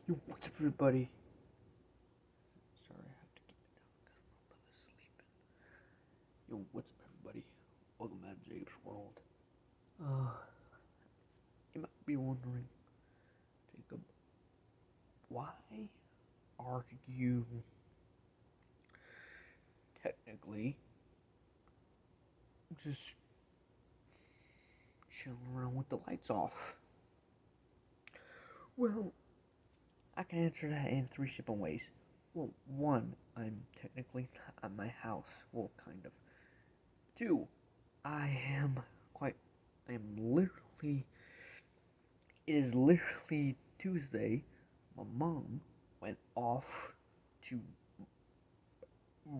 Yo, what's up, everybody? Sorry, I have to keep it down because my brother's sleeping. Yo, what's up, everybody? Welcome back to Jacob's World. You might be wondering, Jacob, why are you technically just chilling around with the lights off? Well, I can answer that in three simple ways. Well, one, I'm technically not at my house. Well, kind of. Two, I am literally. It is literally Tuesday. My mom went off to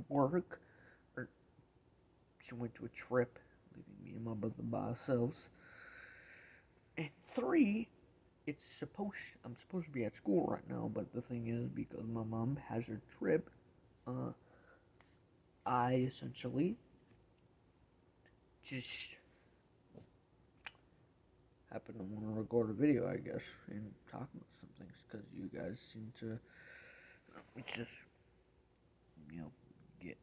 work, or she went to a trip, leaving me and my brother by ourselves. And three, I'm supposed to be at school right now, but the thing is, because my mom has her trip, I essentially just happen to want to record a video, I guess, and talk about some things, because you guys seem to just, get,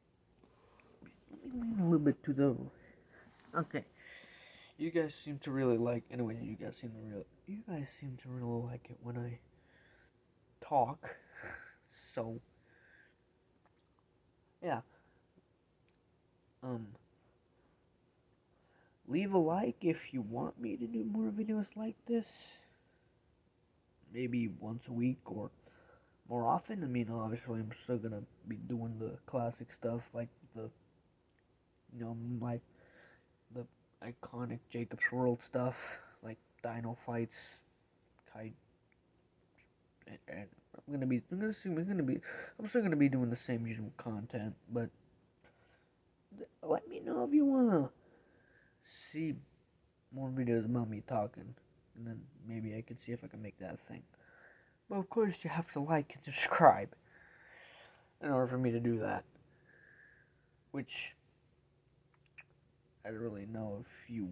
let me lean a little bit to the, okay, you guys seem to really like, anyway, you guys seem to really like it when I talk, so, yeah, um, leave a like if you want me to do more videos like this, maybe once a week, or more often. I mean, obviously, I'm still gonna be doing the classic stuff, like like the iconic Jacob's World stuff, like dino fights, kite, and I'm still gonna be doing the same usual content, but let me know if you wanna see more videos about me talking, and then maybe I can see if I can make that a thing. But of course, you have to like and subscribe in order for me to do that, which I don't really know if you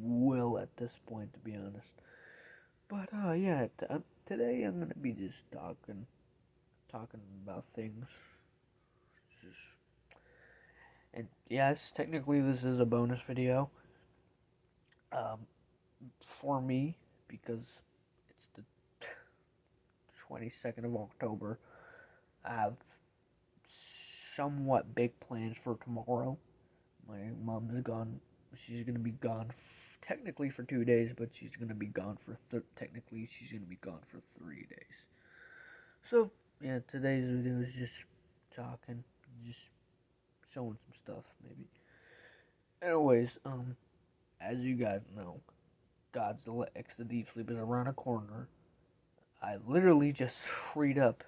will at this point, to be honest. But yeah, today I'm gonna be just talking about things. Just, and yes, technically this is a bonus video. Um, for me, because it's the 22nd of October. I have somewhat big plans for tomorrow. My mom's gone. She's gonna be gone, technically for 2 days, but she's gonna be gone for technically she's gonna be gone for 3 days. So yeah, today's video is just talking, just showing some stuff, maybe. Anyways, as you guys know, Godzilla X the Deep Sleep is around the corner. I literally just freed up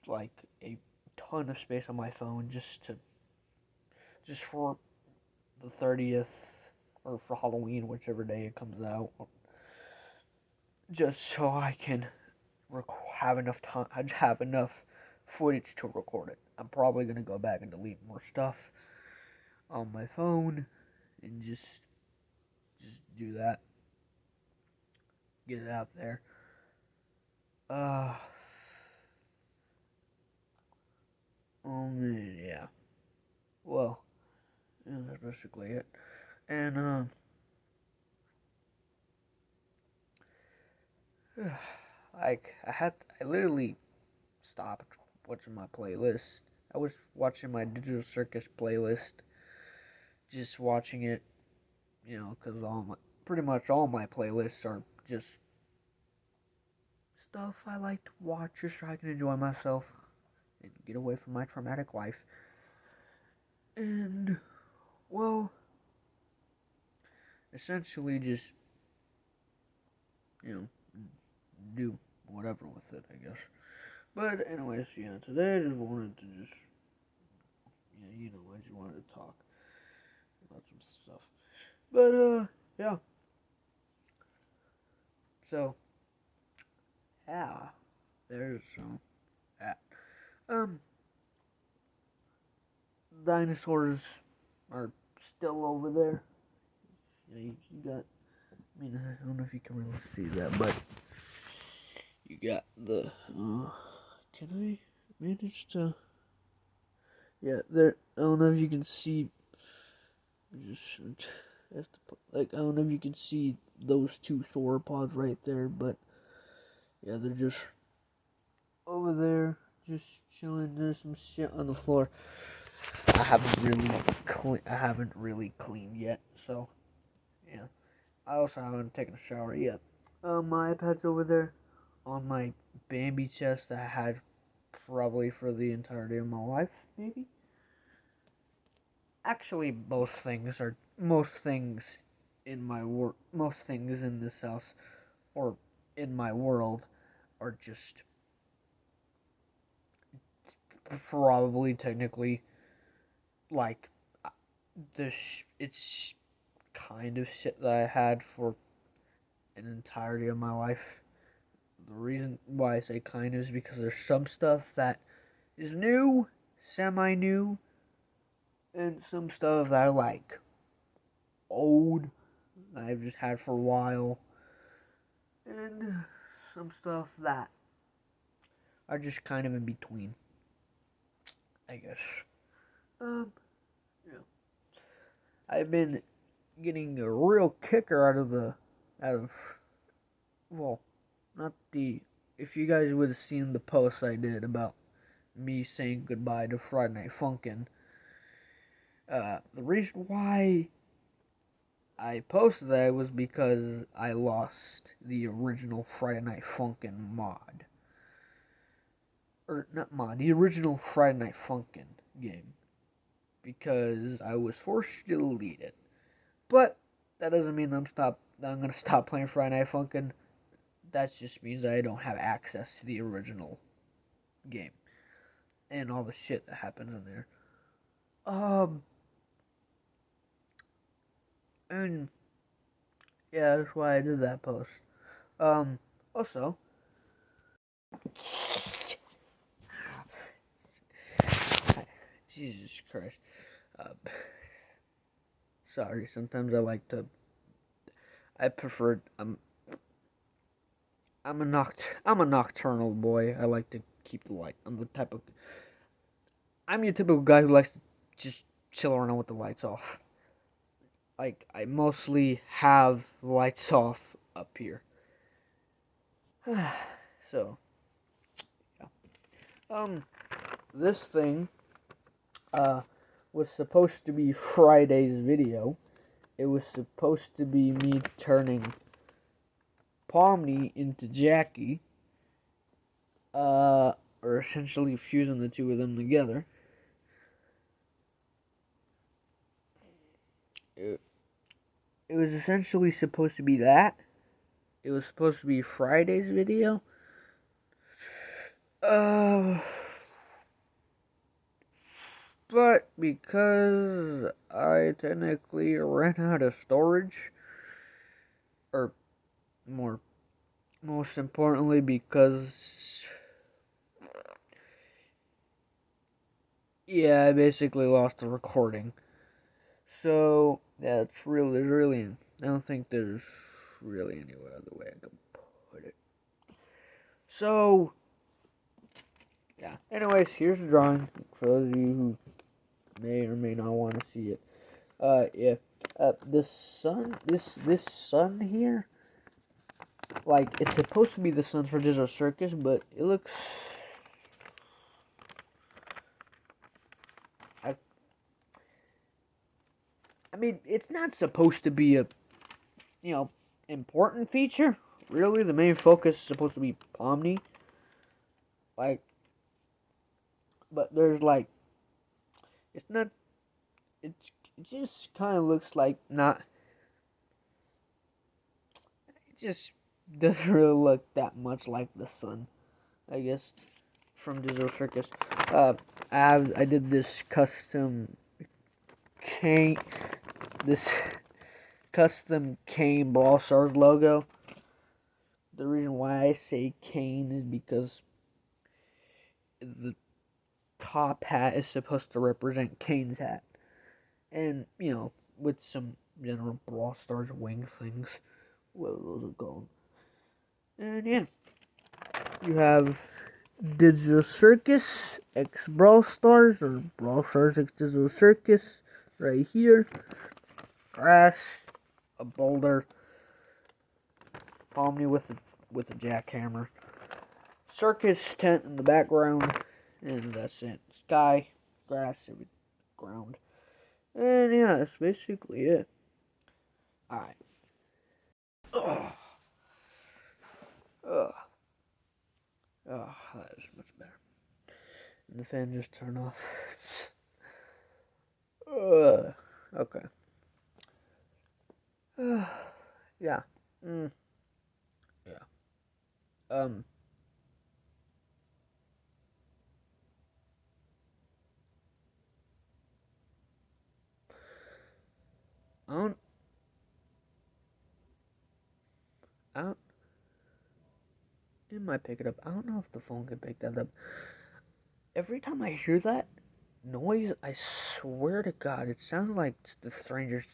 like a ton of space on my phone just for the 30th, or for Halloween, whichever day it comes out, just so I can have enough time, have enough footage to record it. I'm probably gonna go back and delete more stuff on my phone and just do that, get it out there. Uh, yeah. Well, yeah, that's basically it. And I literally stopped watching my playlist. I was watching my Digital Circus playlist, just watching it, because pretty much all my playlists are just stuff I like to watch just so I can enjoy myself and get away from my traumatic life. And, well, essentially just, you know, do whatever with it, I guess. But anyways, yeah, today I just wanted to just, I just wanted to talk about some stuff. But, yeah. So, yeah, there's some that. Um, Dinosaurs are still over there. You got I mean, I don't know if you can really see that, but you got the. Can I manage to? Yeah, there. I don't know if you can see. Just have to put, like, I don't know if you can see those two sauropods right there, but yeah, they're just over there, just chilling. There's some shit on the floor. I haven't really cleaned yet, so yeah. I also haven't taken a shower yet. My iPad's over there on my Bambi chest that I had probably for the entirety of my life, maybe. Actually, most things most things in this house or in my world are just probably technically like this. It's kind of shit that I had for an entirety of my life. The reason why I say kind of is because there's some stuff that is new, semi new, and some stuff that I like old that I've just had for a while, and some stuff that are just kind of in between, I guess. Yeah. I've been getting a real kicker out of, well, not the, if you guys would have seen the post I did about me saying goodbye to Friday Night Funkin', the reason why I posted that was because I lost the original Friday Night Funkin' mod. Or, not mod, the original Friday Night Funkin' game. Because I was forced to delete it. But, that doesn't mean I'm gonna stop playing Friday Night Funkin'. That just means that I don't have access to the original game. And all the shit that happens in there. And yeah, that's why I did that post. Also, Jesus Christ. Sorry, sometimes I prefer, I'm a nocturnal boy. I like to keep the light. I'm your typical guy who likes to just chill around with the lights off. Like, I mostly have lights off up here. So, yeah. This thing, was supposed to be Friday's video. It was supposed to be me turning Pomni into Jackie, or essentially fusing the two of them together. It was essentially supposed to be that. It was supposed to be Friday's video. But because I technically ran out of storage, or most importantly, because yeah, I basically lost the recording. So yeah, I don't think there's really any other way I can put it. So yeah. Anyways, here's the drawing for those of you who may or may not want to see it. Yeah. This sun here, like, it's supposed to be the sun for Digital Circus, but it looks. I mean, it's not supposed to be a, important feature. Really, the main focus is supposed to be Pomni. Like, but there's like, it's not. It just kind of looks like not. It just doesn't really look that much like the sun, I guess, from Digital Circus. I did this Kane, this custom Kane Brawl Stars logo. The reason why I say Kane is because the top hat is supposed to represent Kane's hat. And, with some general Brawl Stars wing things. what those are called. And yeah, you have Digital Circus X Brawl Stars, or Brawl Stars X Digital Circus, right here. Grass, a boulder, Pomni with a jackhammer, circus tent in the background, and that's it. Sky, grass, ground, and yeah, that's basically it. All right. Ugh. Ugh. Oh, that is much better. And the fan just turned off. Okay. Yeah. Yeah. Um. I don't. I don't. It might pick it up. I don't know if the phone can pick that up. Every time I hear that noise, I swear to God, it sounds like the strangers.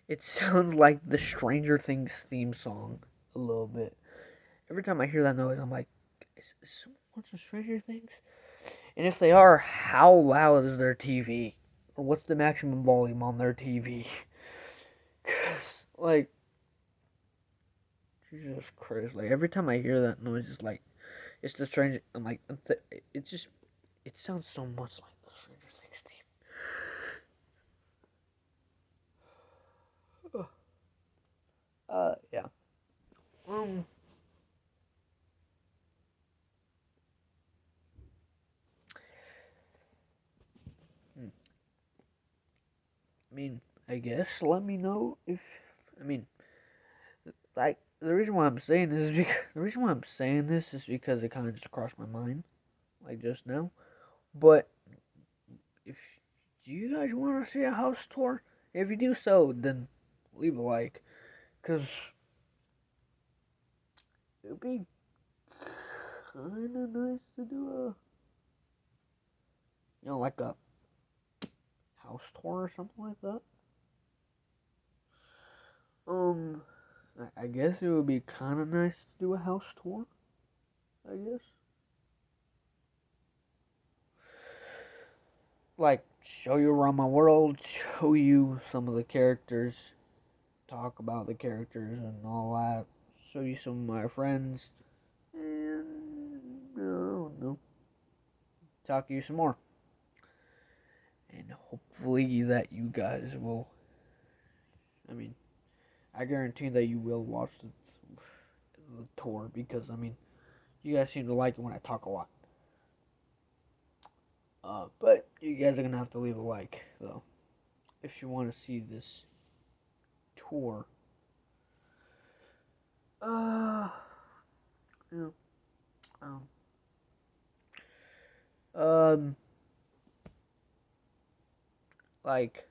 It sounds like the Stranger Things theme song a little bit. Every time I hear that noise, I'm like, is someone watching Stranger Things? And if they are, how loud is their TV? Or what's the maximum volume on their TV? Cause like, Jesus Christ! Like every time I hear that noise, it's the Stranger. I'm like, it just it sounds so much like the Stranger Things theme. Yeah. Um. hmm, I mean, I guess let me know if. I mean, like the reason why I'm saying this is because the reason why I'm saying this is because it kind of just crossed my mind, like just now. But if do you guys want to see a house tour? If you do so, then leave a like, cause it'd be kind of nice to do like a house tour or something like that. Um, I guess it would be kind of nice to do a house tour. I guess. Like, show you around my world, show you some of the characters, talk about the characters and all that, show you some of my friends, and I don't know, talk to you some more. And hopefully that you guys will, I mean, I guarantee that you will watch the tour because, I mean, you guys seem to like it when I talk a lot. But you guys are gonna have to leave a like, though, if you want to see this tour. Uh, yeah. Um, um, like,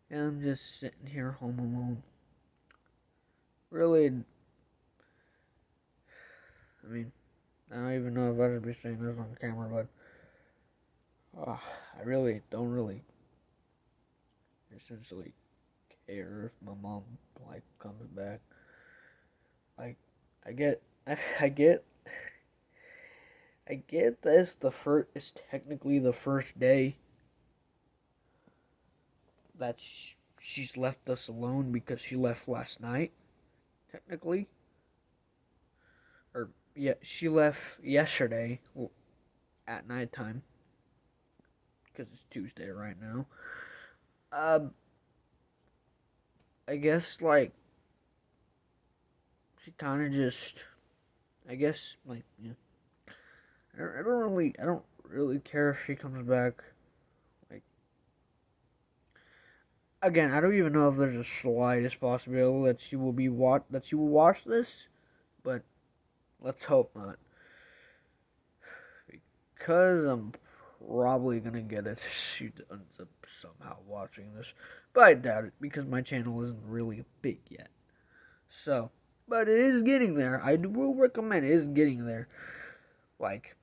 I'm just sitting here home alone. Really, I mean, I don't even know if I should be saying this on camera, but I really don't really essentially care if my mom like comes back. Like, I get, I get, I get that it's technically the first day that she's left us alone because she left last night, technically. Or, yeah, she left yesterday at nighttime because it's Tuesday right now. Um, I guess, like, she kind of just, I guess, like, yeah. I don't really care if she comes back. Like, again, I don't even know if there's a slightest possibility that she will watch this, but let's hope not, because I'm probably gonna get it. She ends up somehow watching this, but I doubt it because my channel isn't really big yet. So, but it is getting there. I will recommend it is getting there. Like,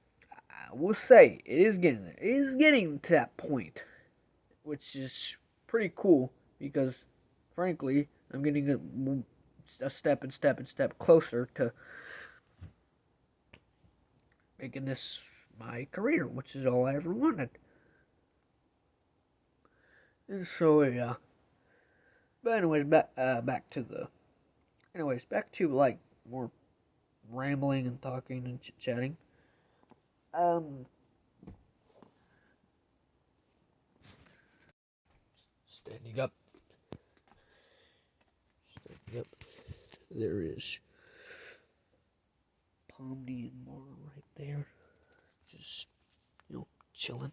will say it is getting there. It is getting to that point, which is pretty cool because, frankly, I'm getting a step closer to making this my career, which is all I ever wanted. And so yeah. But anyways, back to like more rambling and talking and chit-chatting. Standing up. There is Pomni and Mara right there, just chilling.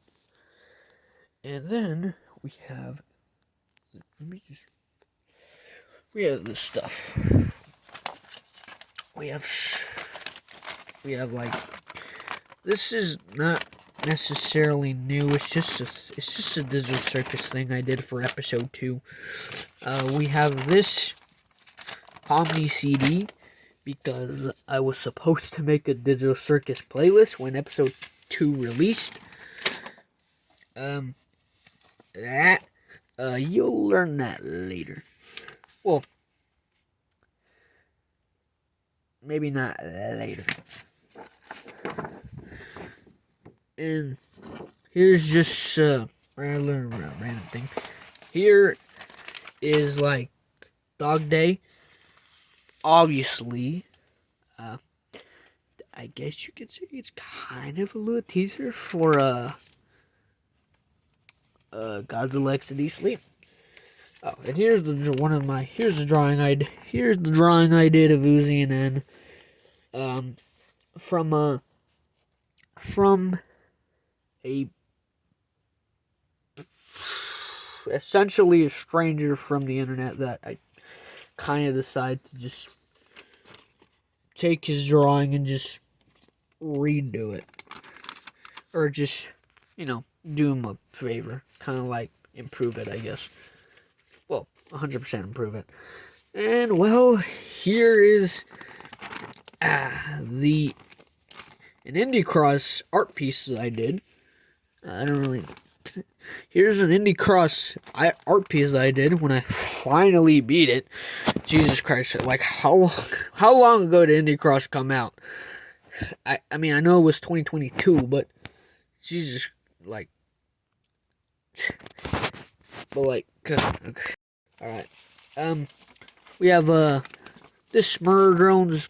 And then we have this stuff. We have like, this is not necessarily new. It's just a Digital Circus thing I did for episode 2. We have this Pomni CD because I was supposed to make a Digital Circus playlist when episode 2 released. You'll learn that later. Well, maybe not later. And here's just random thing. Here is like Dog Day. Obviously, I guess you could say it's kind of a little teaser for Godzilla XD Sleep. Oh, and here's the drawing I did of Uzi and N. From a essentially a stranger from the internet that I kind of decided to just take his drawing and just redo it, or just do him a favor, kind of like improve it, I guess. Well, 100% improve it. And well, here is an Indie Cross art piece that I did. Here's an Indie Cross art piece that I did when I finally beat it. Jesus Christ! Like how long ago did Indie Cross come out? I mean I know it was 2022, but Jesus, like, but like, okay. All right. We have this Murder Drones.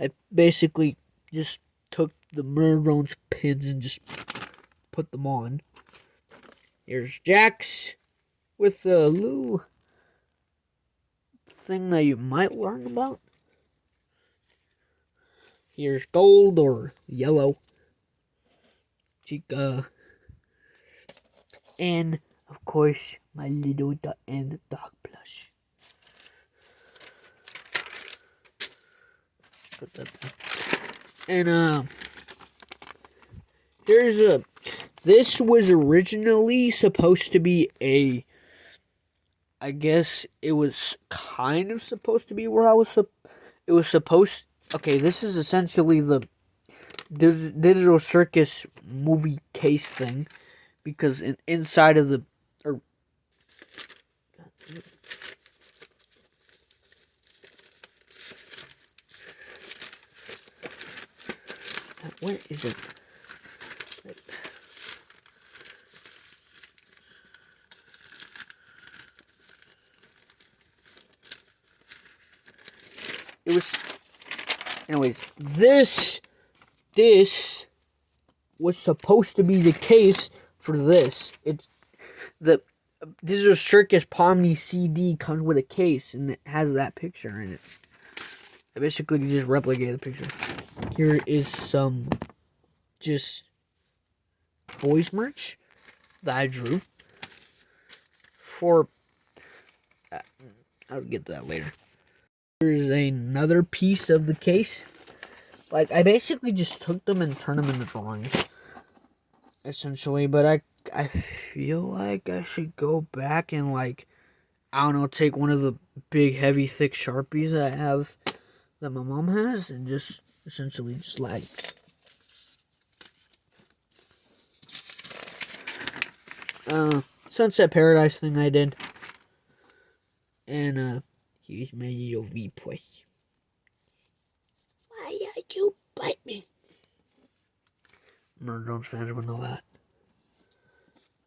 I basically just took the Murder Drones pins and just put them on. Here's Jax with a little thing that you might learn about. Here's Gold or Yellow Chica. And of course, my little and dog plush. Put that there. And here's this was originally supposed to be I guess it was kind of supposed to be where it was supposed. Okay, this is essentially the Digital Circus movie case thing, because inside of the where is it? It was, anyways, this was supposed to be the case for this. It's the Digital Circus Pomni CD comes with a case and it has that picture in it. I basically just replicated the picture. Here is some just boys merch that I drew for. I'll get to that later. Here's another piece of the case. Like, I basically just took them and turned them into drawings, essentially. But I feel like I should go back and, like, I don't know, take one of the big, heavy, thick Sharpies that I have, that my mom has, and just essentially just like Sunset Paradise thing I did. And, here's my little V-push. Why did you bite me? Murder Jones fans would know that.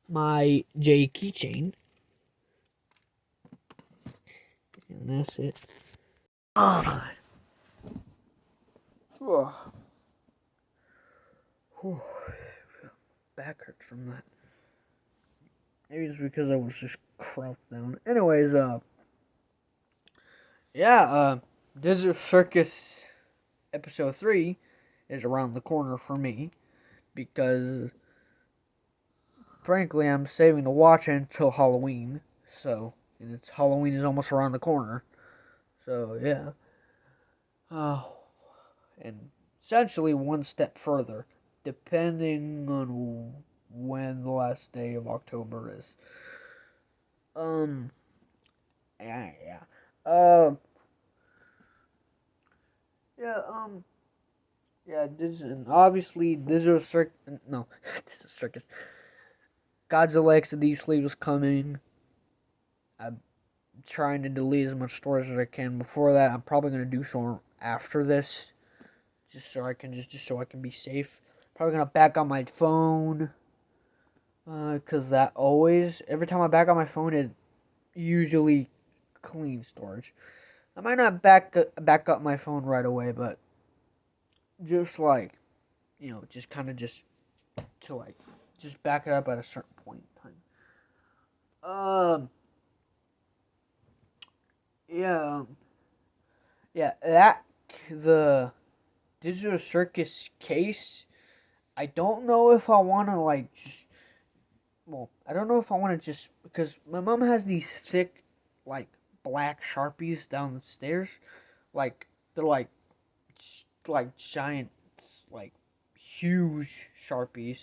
My J keychain. And that's it. Oh my. Back hurts from that. Maybe it's because I was just crouched down. Anyways, Desert Circus episode 3 is around the corner for me because, frankly, I'm saving to watch it until Halloween. So, and Halloween is almost around the corner. So, yeah. And essentially one step further, depending on when the last day of October is. Yeah. And obviously, Digital Circus. No, Digital Circus. Godzilla X of These Fleet was coming. I'm trying to delete as much storage as I can before that. I'm probably gonna do so after this, just so I can be safe. Probably gonna back on my phone, cause that always every time I back on my phone, it usually cleans storage. I might not back up my phone right away, but just like, just kind of just to like just back it up at a certain point in time. That the Digital Circus case. I don't know if I want to like just. Well, I don't know if I want to just because my mom has these thick, like black Sharpies downstairs, like they're like giant, like huge Sharpies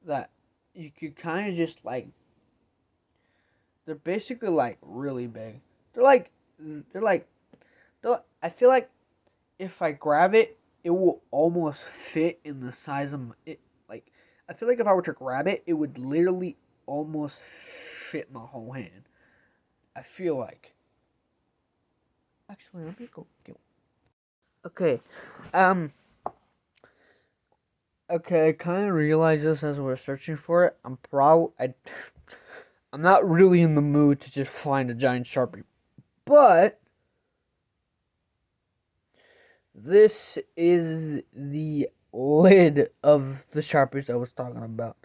that you could kind of just like. They're basically like really big. They're like I feel like if I grab it, it will almost fit in the size of it. Like, I feel like if I were to grab it, it would literally almost fit my whole hand. I feel like. Actually, let me go get. Okay, okay. I kind of realized this as we're searching for it. I'm not really in the mood to just find a giant Sharpie, but this is the lid of the Sharpies I was talking about.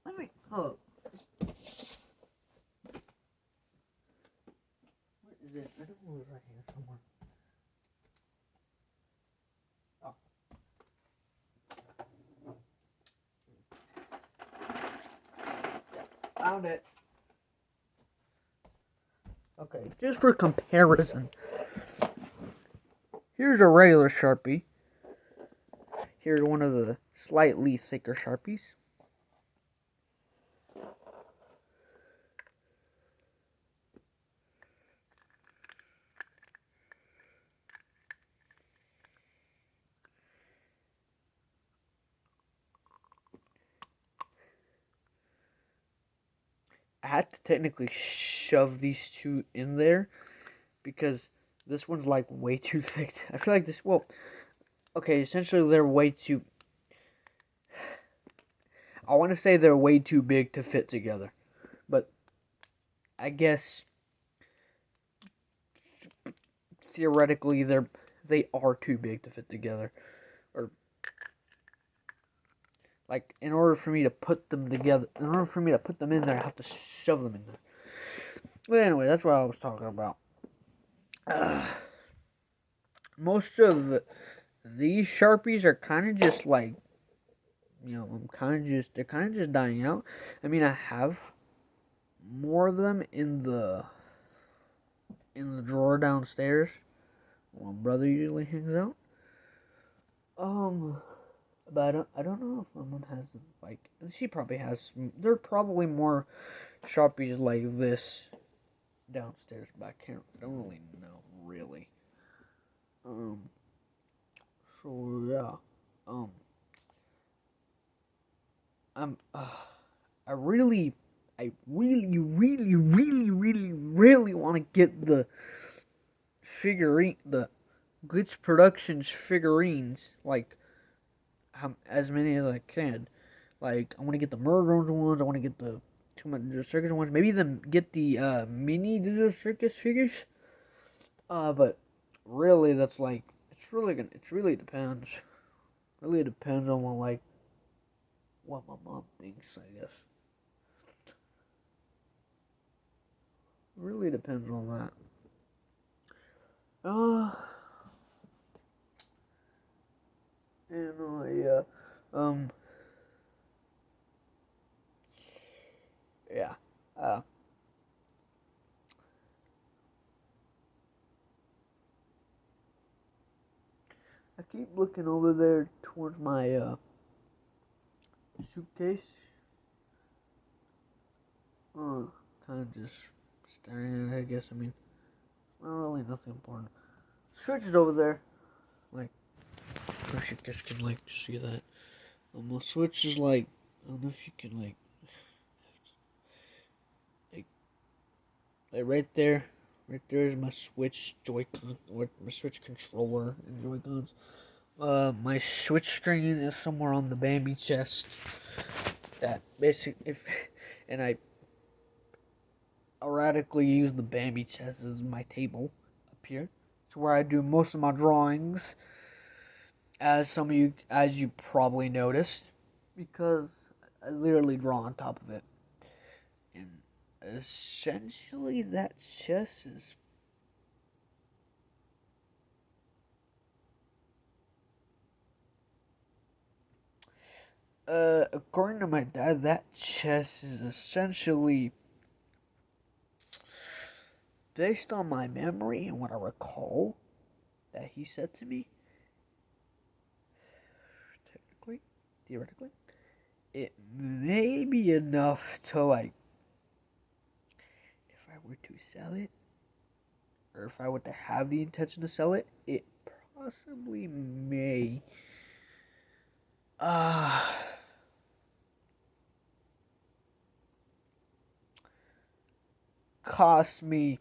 Let me. Hold. What is it? I don't know. It's right here somewhere. Oh. Yeah, found it. Okay, just for comparison, here's a regular Sharpie. Here's one of the slightly thicker Sharpies. I had to technically shove these two in there because this one's like way too thick. I feel like this, well, okay, essentially they're way too, I want to say they're way too big to fit together. But I guess theoretically they are too big to fit together. Or like in order for me to put them together, in order for me to put them in there, I have to shove them in there. But anyway, that's what I was talking about. Most of these Sharpies are kind of just like, they're kind of just dying out. I mean, I have more of them in the drawer downstairs where my brother usually hangs out. But I don't know if my mom has, like, she probably has, there are probably more Sharpies like this downstairs, but I don't really know, really. So yeah, I really, really want to get the figurine, the Glitch Productions figurines, like as many as I can. Like I want to get the Murderers ones. I want to get the Digital Circus ones. Maybe even get the mini Digital Circus figures. But really, that's like it really depends. Really depends on what my mom thinks. I guess. Really depends on that. Uh, yeah. Um, yeah. Uh, I keep looking over there towards my suitcase. Kind of just staring at it. I guess. I mean, not really nothing important. Switch is over there. Like, I don't know if you guys can like see that. The switch is like, I don't know if you can like, like right there. Right there is my Switch Joy-Con, or my Switch controller and Joy-Cons. My Switch screen is somewhere on the Bambi chest. That basically, and I erratically use the Bambi chest as my table up here. It's where I do most of my drawings, as you probably noticed, because I literally draw on top of it. And essentially, that chest is according to my dad, that chest is essentially, based on my memory and what I recall that he said to me, theoretically, it may be enough to, like, if I were to sell it, or if I were to have the intention to sell it, it possibly may, uh, cost me,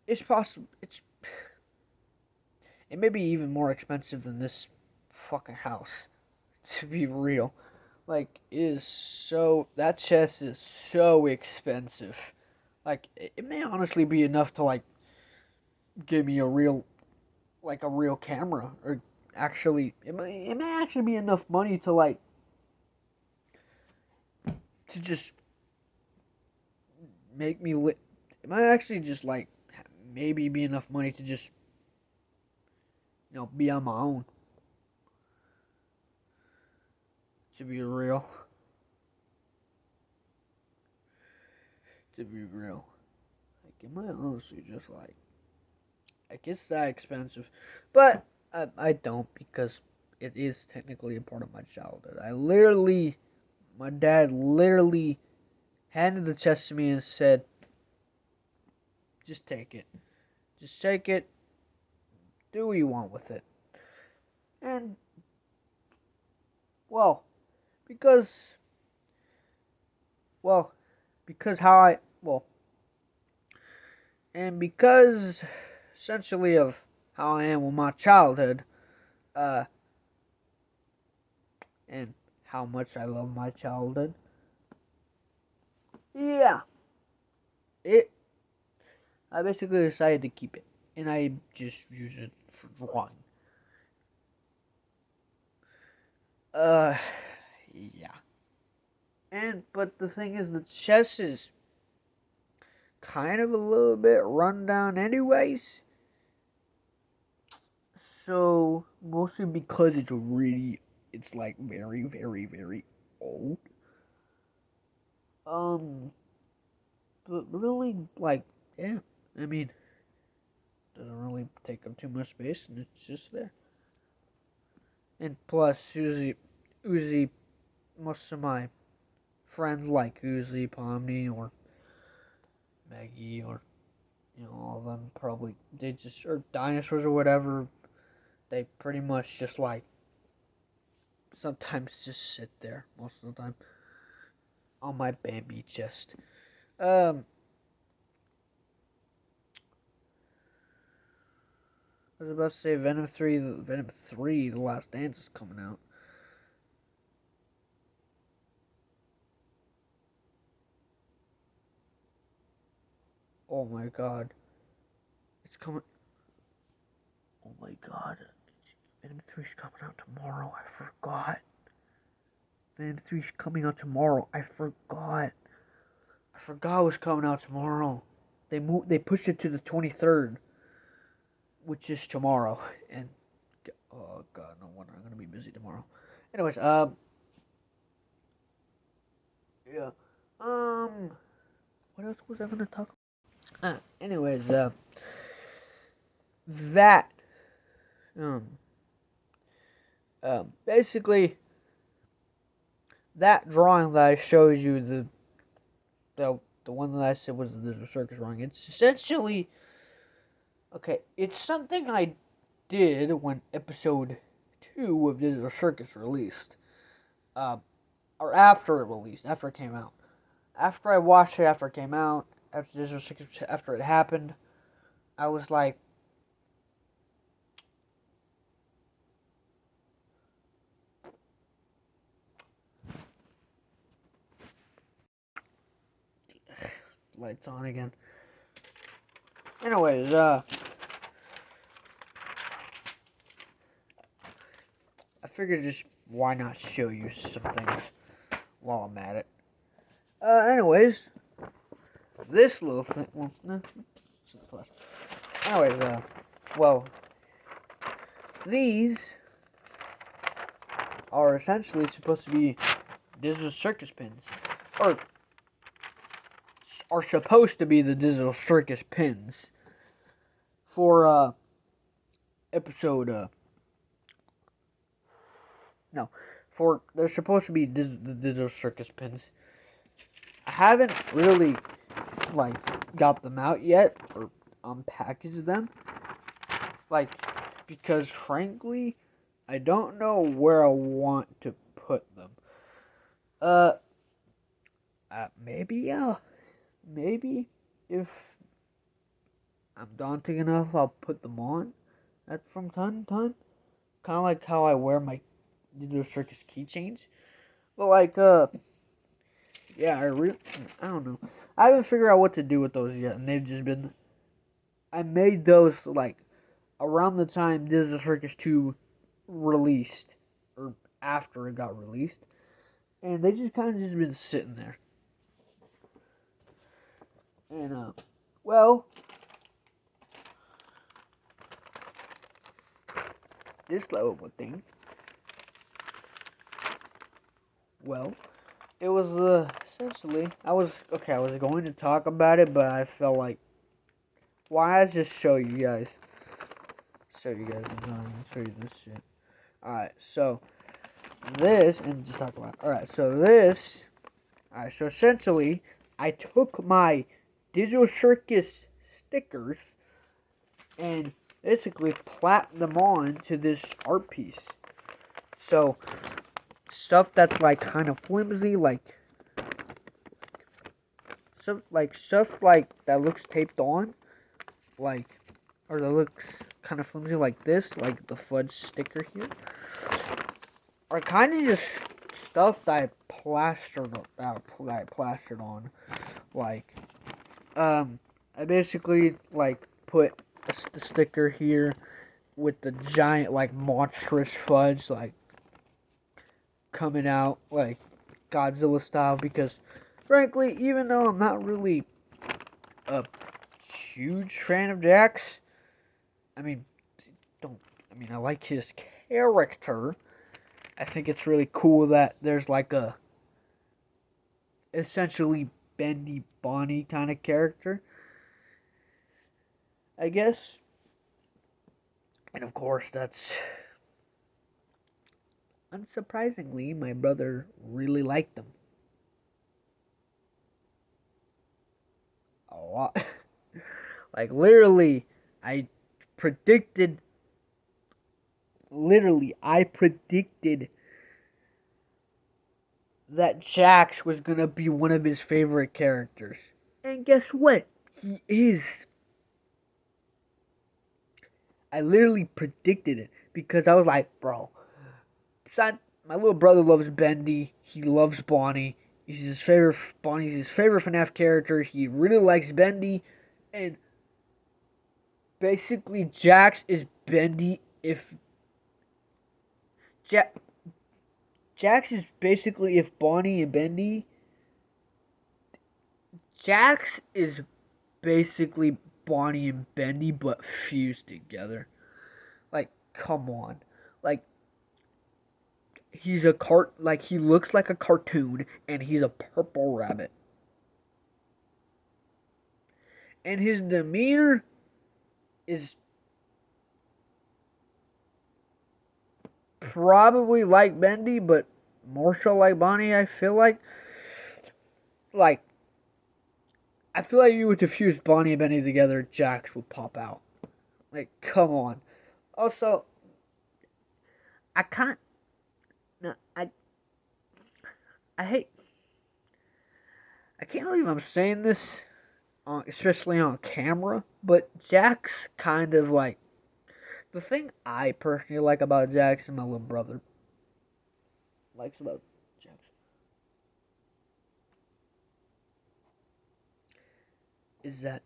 it's possible, it may be even more expensive than this fucking house, to be real. Like, that chest is so expensive. Like, it may honestly be enough to, like, give me a real camera. Or actually, it may actually be enough money to, like, to just make me, it might actually just, like, maybe be enough money to just, be on my own. To be real. To be real. Like, it might honestly just, like, like, it's that expensive. But I don't, because it is technically a part of my childhood. My dad literally handed the chest to me and said, just take it. Just take it. Do what you want with it. And, well, because, well, because how I, well, and because essentially of how I am with my childhood, uh, and how much I love my childhood. Yeah, it. I basically decided to keep it, and I just use it for drawing. Uh, yeah. But the thing is, the chest is kind of a little bit run down, anyways. So mostly because it's like very, very, very old. Um, but really, like, yeah. I mean, doesn't really take up too much space, and it's just there. And plus, Uzi, most of my friends like Uzi, Pomni, or Maggie, or all of them probably or dinosaurs or whatever. They pretty much just like sometimes just sit there most of the time on my Bambi chest. I was about to say Venom 3, The Last Dance is coming out. Oh my god. It's coming. Oh my god. Venom 3 is coming out tomorrow. I forgot. Venom 3 is coming out tomorrow. I forgot it was coming out tomorrow. They pushed it to the 23rd, which is tomorrow. And oh god, no wonder I'm gonna be busy tomorrow. Anyways, yeah. What else was I gonna talk about? Anyways, that basically that drawing that I showed you, the one that I said was the Digital Circus drawing, it's essentially, okay, it's something I did when episode 2 of Digital Circus released, or after it released, after it came out. After I watched it, after it came out, after Digital Circus, after it happened, I was like, lights on again. Anyways, I figured just why not show you some things while I'm at it. Anyways, this little thing. Well, no, it's not flash. Anyways, well, these are essentially supposed to be Digital Circus pins, or are supposed to be the Digital Circus pins for episode. No, they're supposed to be the Digital Circus pins. I haven't really got them out yet or unpackaged them, because frankly, I don't know where I want to put them. Maybe if I'm daunting enough, I'll put them on from time to time. Kind of like how I wear my Digital Circus keychains. But yeah, I don't know. I haven't figured out what to do with those yet, and they've just been. I made those around the time Digital Circus 2 released, or after it got released, and they just kind of just been sitting there. And well, this little thing. Well, it was essentially I was going to talk about it, but I felt like why not just show you guys. Show you this shit. Alright, so this and just talk about it. Alright, so essentially I took my Digital Circus stickers and basically plapped them on to this art piece. So stuff that's kind of flimsy, stuff that looks taped on, or that looks kind of flimsy like this, like the fudge sticker here, are kind of just stuff that I plastered on. I basically put the sticker here with the giant monstrous fudge coming out Godzilla style, because frankly, even though I'm not a huge fan of Jax, I like his character. I think it's really cool that there's a essentially Bendy Bonnie kind of character, I guess. And of course, that's unsurprisingly, my brother really liked them a lot. Literally, I predicted that Jax was gonna be one of his favorite characters. And guess what? He is. I literally predicted it because I was like, bro, son, my little brother loves Bendy. He loves Bonnie. He's his favorite. Bonnie's his favorite FNAF character. He really likes Bendy, and basically Jax is Bendy. If Jax is basically if Bonnie and Bendy. Jax is basically Bonnie and Bendy, but fused together. Like, come on, like he looks like a cartoon, and he's a purple rabbit, and his demeanor is probably like Bendy, but more so like Bonnie. I feel like I feel like you would fuse Bonnie and Bendy together, Jax would pop out. Like, come on. Also, I can't. No, I hate. I can't believe I'm saying this, especially on camera. But Jax kind of like the thing I personally like about Jax, and my little brother likes about Jax, is that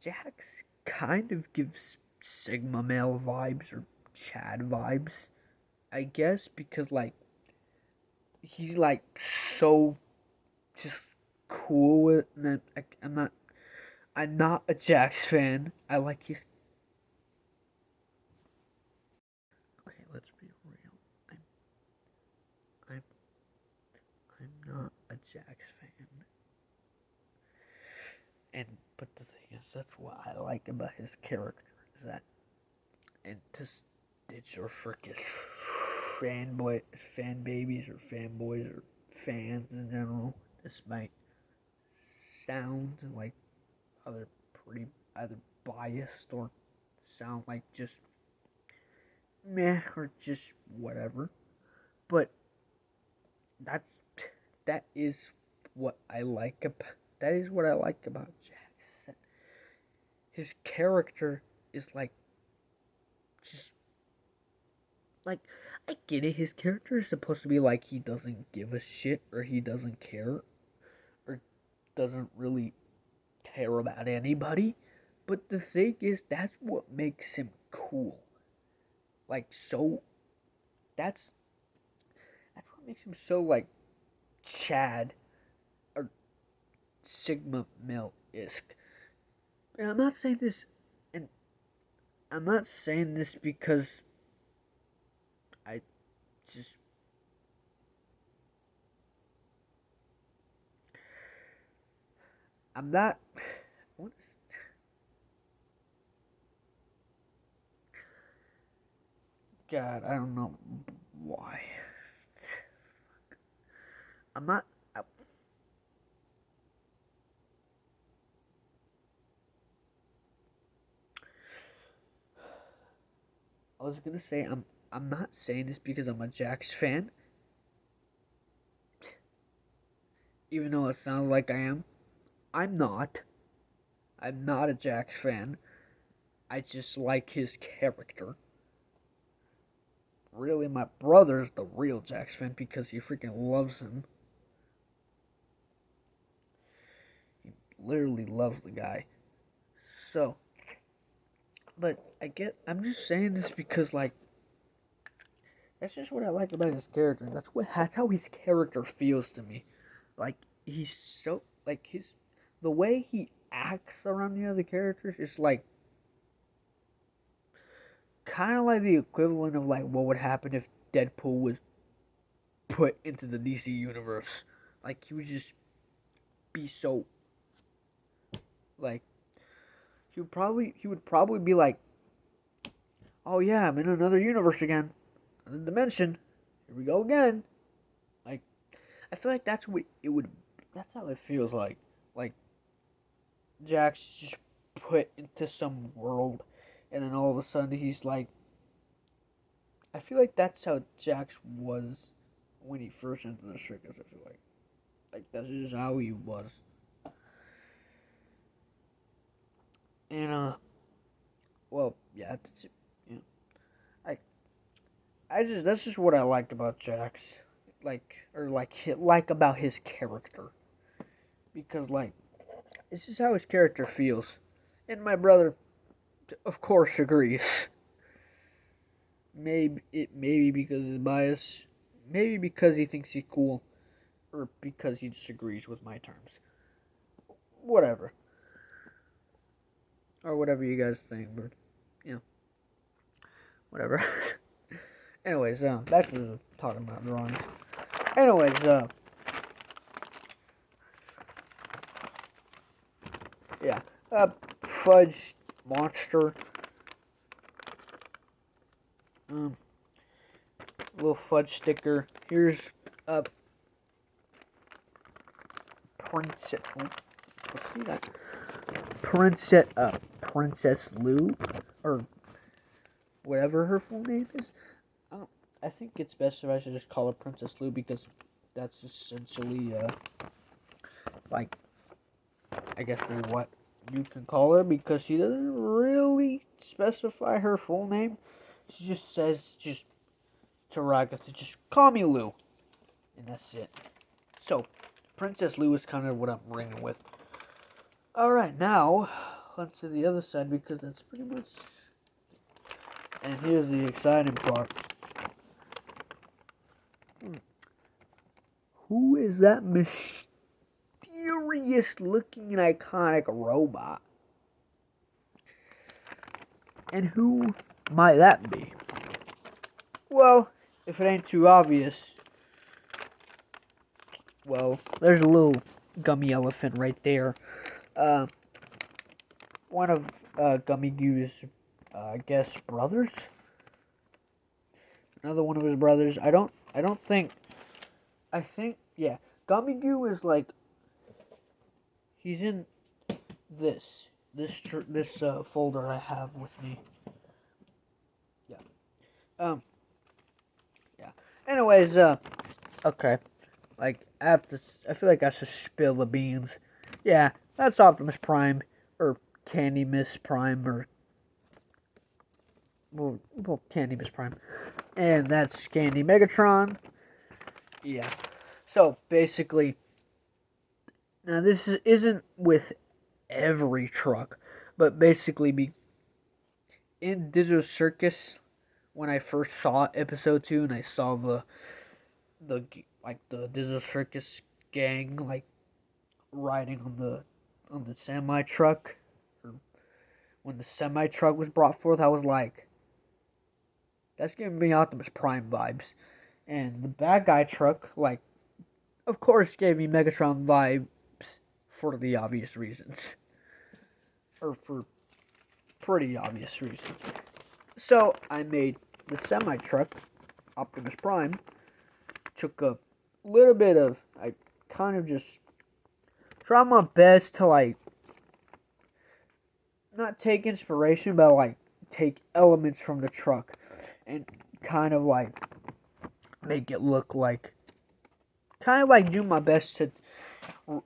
Jax kind of gives Sigma male vibes or Chad vibes, I guess, because like he's like so just cool with. And I'm not a Jax fan. I like his. Okay, let's be real. I'm I'm I'm not a Jax fan. And but the thing is, that's what I like about his character is that, and to ditch your freaking fan babies or fanboys or fans in general. This might sound like other pretty either biased or sound like just meh or just whatever. But that's that is what I like about that is what I like about Jackson. His character is like just like I get it. His character is supposed to be like he doesn't give a shit or he doesn't care or doesn't really care about anybody. But the thing is, that's what makes him cool. Like so, that's that's what makes him so like Chad or Sigma male isk. And and I'm not saying this because I just I'm not. What is? God, I don't know why. I'm not. I was gonna say I'm not saying this because I'm a Jax fan, even though it sounds like I am. I'm not. I'm not a Jax fan. I just like his character. Really, my brother's the real Jax fan because he freaking loves him. He literally loves the guy. So, but I'm just saying this because like that's just what I like about his character. That's how his character feels to me. Like he's so like the way he acts around the other characters is like kind of like the equivalent of like what would happen if Deadpool was put into the DC universe. Like he would just be so like he would probably be like, oh yeah, I'm in another universe again, another dimension. Here we go again. Like I feel like that's what it would. That's how it feels like. Like Jack's just put into some world, and then all of a sudden he's like. I feel like that's how Jax was when he first entered the circus. I feel like that's just how he was. And well, yeah, that's it. Yeah, I that's just what I liked about Jax, like about his character, because like this is how his character feels, and my brother, of course, agrees. Maybe because his bias, maybe because he thinks he's cool, or because he disagrees with my terms. Whatever, or whatever you guys think, but whatever. Anyways, back to talking about drawings. Anyways, yeah, Fudge Monster, um, little fudge sticker. Here's a princess. Oh, let's see that. Princess Lou, or whatever her full name is. I think it's best if I should just call her Princess Lou because that's essentially, like, I guess what you can call her, because she doesn't really specify her full name. She just says, just to Ragatha, just call me Lou, and that's it. So, Princess Lou is kind of what I'm ringing with. Alright, now, onto the other side, because that's pretty much... And here's the exciting part. Who is that mysterious-looking and iconic robot? And who might that be? Well, if it ain't too obvious, well, there's a little gummy elephant right there. One of Gummy Goo's, I guess, brothers. Another one of his brothers. I think, yeah. Gummy Goo is like, he's in this folder I have with me. Yeah. Yeah. Anyways, okay. Like, I feel like I should spill the beans. Yeah, that's Optimus Prime, or Candy Miss Prime, or, well, Candy Miss Prime. And that's Candy Megatron. Yeah. So, basically, now this isn't with every truck, but basically, in Digital Circus, when I first saw episode 2 and I saw the Digital Circus gang, like, riding on the semi truck, or when the semi truck was brought forth, I was like, that's giving me Optimus Prime vibes. And the bad guy truck, like, of course, gave me Megatron vibes for the obvious reasons, or for pretty obvious reasons. So I made the semi truck Optimus Prime. Took a little bit of, I kind of just try my best to, like, not take inspiration, but like take elements from the truck and kind of like make it look like, kind of like do my best to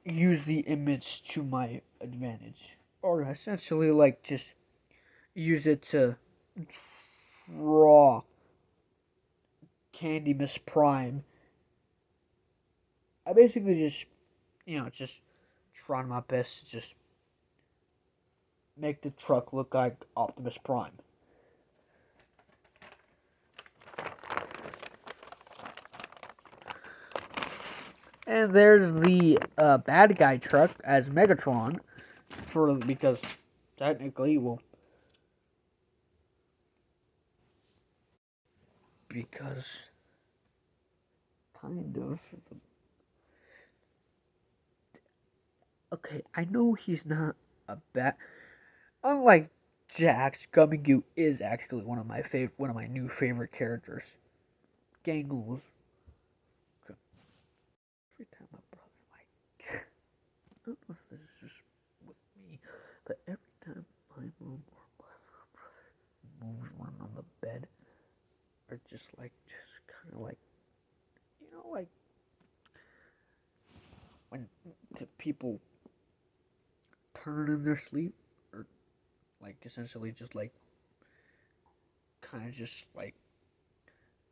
use the image to my advantage, or essentially like just use it to draw Candy Miss Prime. I basically just, just trying my best to just make the truck look like Optimus Prime. And there's the bad guy truck as Megatron, because technically, well, because kind of. Okay, I know he's not a bad. Unlike Jax, Gummy Goo is actually one of my new favorite characters. Gangles. Every time my brother, like, I don't know if this is just with me, but every time my mom or my brother moves one on the bed, or just kind of like, when people turn in their sleep, or like essentially just like kind of just like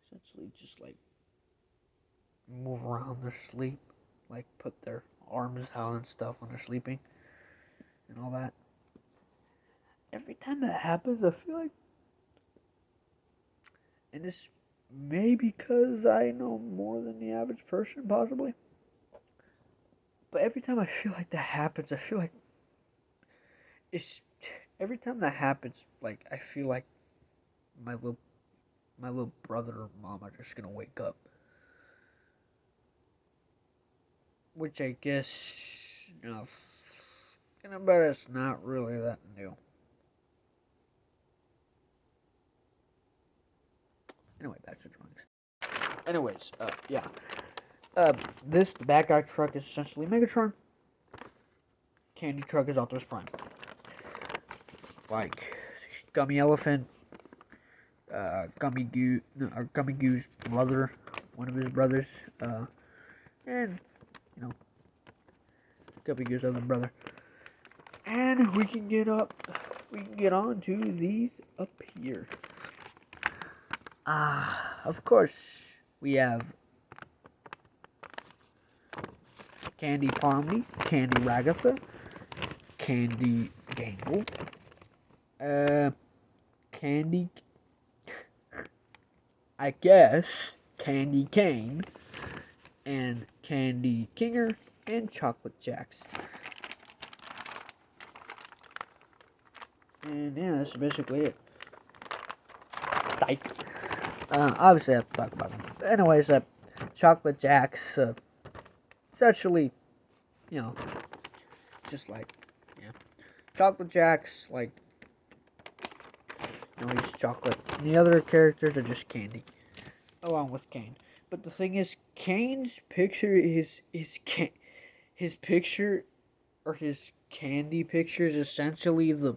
essentially just like move around their sleep, like put their arms out and stuff when they're sleeping and all that. Every time that happens, I feel like, and this may because I know more than the average person, possibly, but every time I feel like that happens, I feel like it's every time that happens, like I feel like my little brother or mom are just gonna wake up, which I guess, you know, but it's not really that new. Anyway, back to drawings. Anyways, yeah. This bad guy truck is essentially Megatron. Candy truck is Optimus Prime. Like Gummy Elephant, Gummy Goo's brother, one of his brothers, and you know, Gummy Goo's other brother. And we can get on to these up here. Of course, we have Candy Pomni, Candy Ragatha, Candy Gangle, Candy, I guess, Candy Cane, and Candy Kinger, and Chocolate Jacks. And yeah, that's basically it. Psych. Obviously I have to talk about them. But anyways, Chocolate Jacks, it's actually, you know, just like, yeah. Chocolate Jacks, like, you know, he's chocolate. And the other characters are just candy, along with Kane. But the thing is, Kane's picture his picture, or his candy picture is essentially the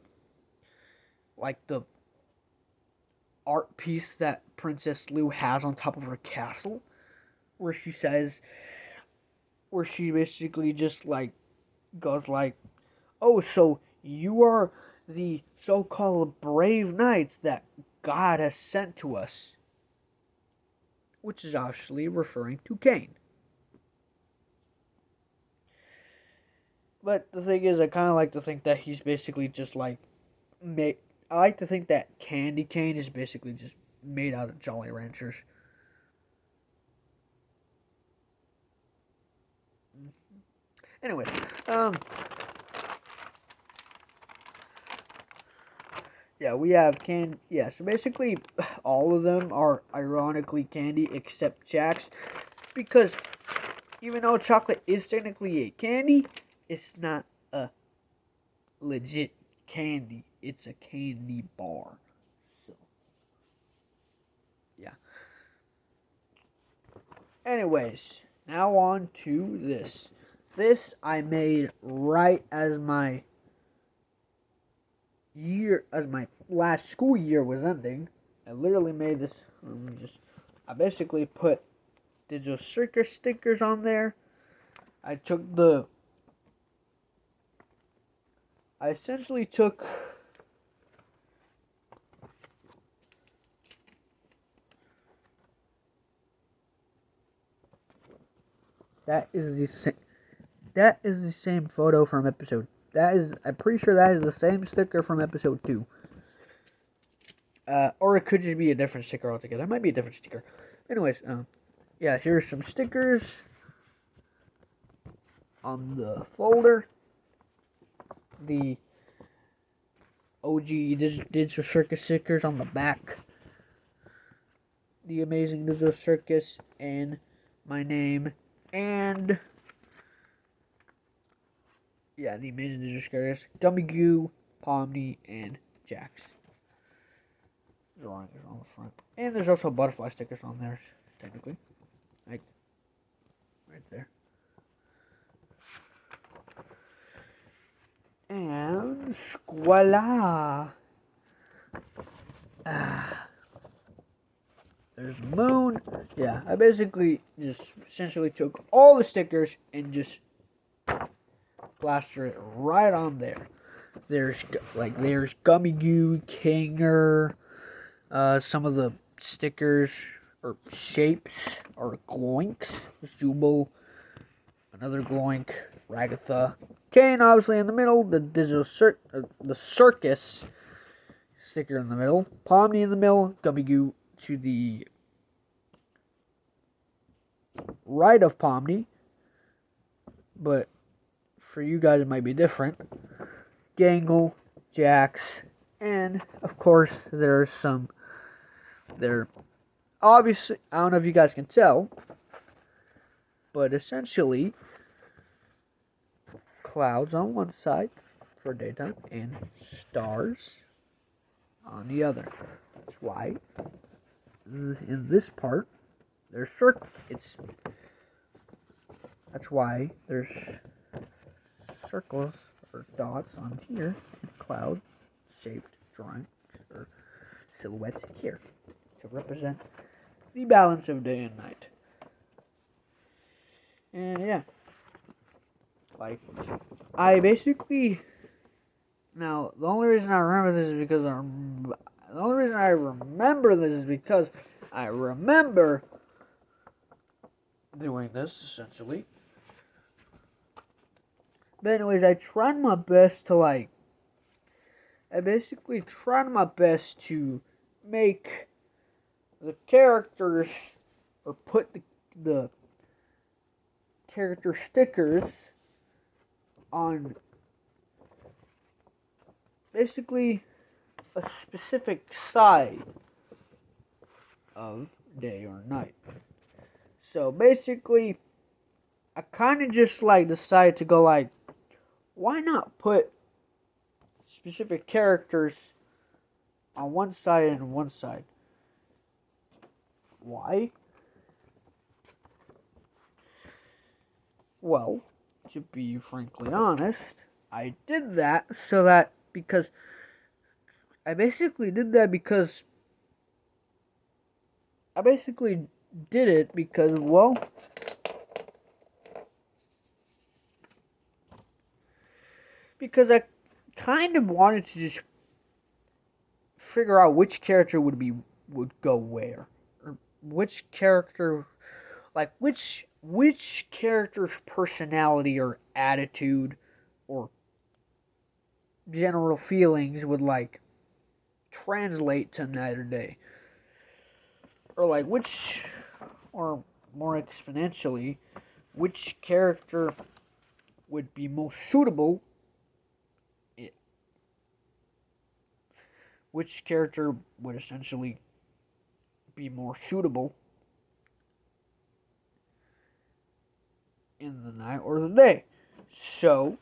art piece that Princess Lou has on top of her castle, where she basically just like goes like, "Oh, so you are the so-called brave knights that God has sent to us," which is obviously referring to Kane. But the thing is, I kind of like to think that he's basically just like I like to think that Candy Cane is basically just made out of Jolly Ranchers. Anyway, yeah, we have yeah, so basically all of them are ironically candy except Jack's, because even though chocolate is technically a candy, it's not a legit candy. It's a candy bar. So, yeah. Anyways, now on to this. This I made right as my last school year was ending. I literally made this. I basically put Digital Circus stickers on there. I essentially took that is the same photo from episode. I'm pretty sure that is the same sticker from episode 2. Or it could just be a different sticker altogether. It might be a different sticker. Anyways, yeah, here's some stickers on the folder. The OG Digital Circus stickers on the back. The Amazing Digital Circus and my name, and yeah, the Amazing Digital Circus, Gummy Goo, Pomni, and Jax. Drawings on the front, and there's also butterfly stickers on there, technically, like right there. And voila! There's the moon. Yeah, I basically just essentially took all the stickers and just plaster it right on there. There's Gummy Goo, Kinger, some of the stickers or shapes are Gloinks, Zubo, another Gloink, Ragatha, Kane obviously in the middle, the circus sticker in the middle, Pomni in the middle, Gummy Goo to the right of Pomni, but for you guys it might be different. Gangle, Jax, and of course there's some. There, obviously, I don't know if you guys can tell, but essentially, clouds on one side for daytime and stars on the other. That's why in this part there's That's why there's circles or dots on here, cloud-shaped drawings or silhouettes here to represent the balance of day and night. And yeah, like I basically now the only reason I remember this is because I remember doing this essentially. But anyways, I tried my best to make the characters or put the character stickers on basically a specific side of day or night. So basically, I kind of just decided to go why not put specific characters on one side and one side? Why? Well, to be frankly honest, I did that because I basically did it because, well, because I kind of wanted to just figure out which character would go where, or which character, which character's personality or attitude or general feelings would translate to night or day, or or more exponentially, which character would be most suitable. Which character would essentially be more suitable in the night or the day. So,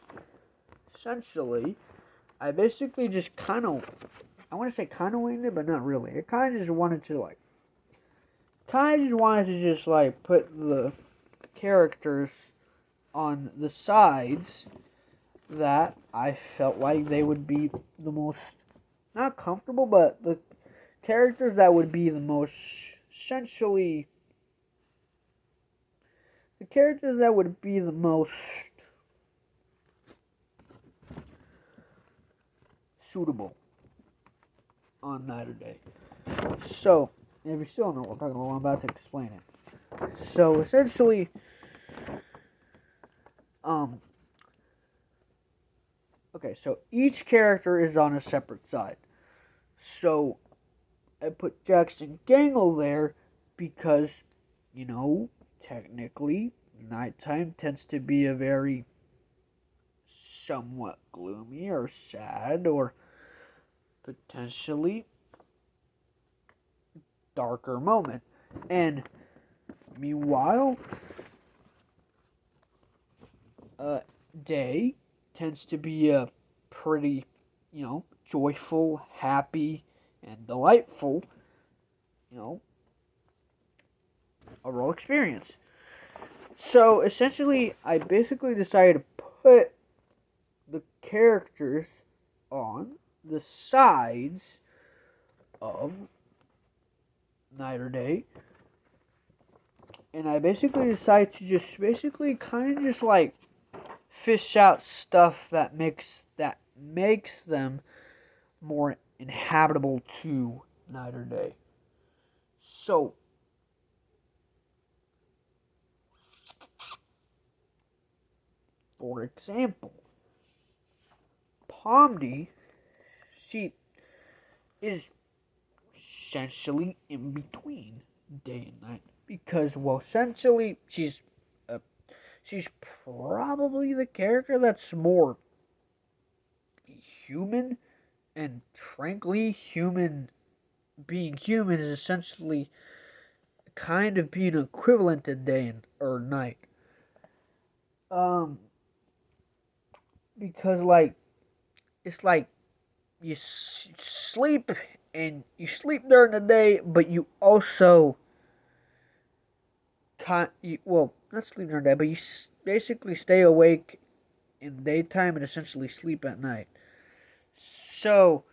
essentially, I basically just I want to say kind of winged it, but not really. I kind of just wanted to put the characters on the sides that I felt like they would be the most, not comfortable, but the characters that would be the most essentially, the characters that would be the most suitable on night or day. So, if you still don't know what I'm talking about, I'm about to explain it. So, essentially, okay, so each character is on a separate side. So, I put Jackson Gangle there because, technically, nighttime tends to be a very somewhat gloomy or sad or potentially darker moment. And meanwhile, day tends to be a pretty, joyful, happy, and delightful, overall experience. So essentially, I basically decided to put the characters on the sides of night or day, and I basically decided to just basically kind of just fish out stuff that makes them more inhabitable to night or day. So, for example, Pomni, she is essentially in between day and night because, well, essentially she's probably the character that's more human, and frankly, being human is essentially kind of being equivalent to day and or night. Um, because like it's like you sleep and you sleep during the day, but you also well, not sleep during the day, but you basically stay awake in daytime and essentially sleep at night. So,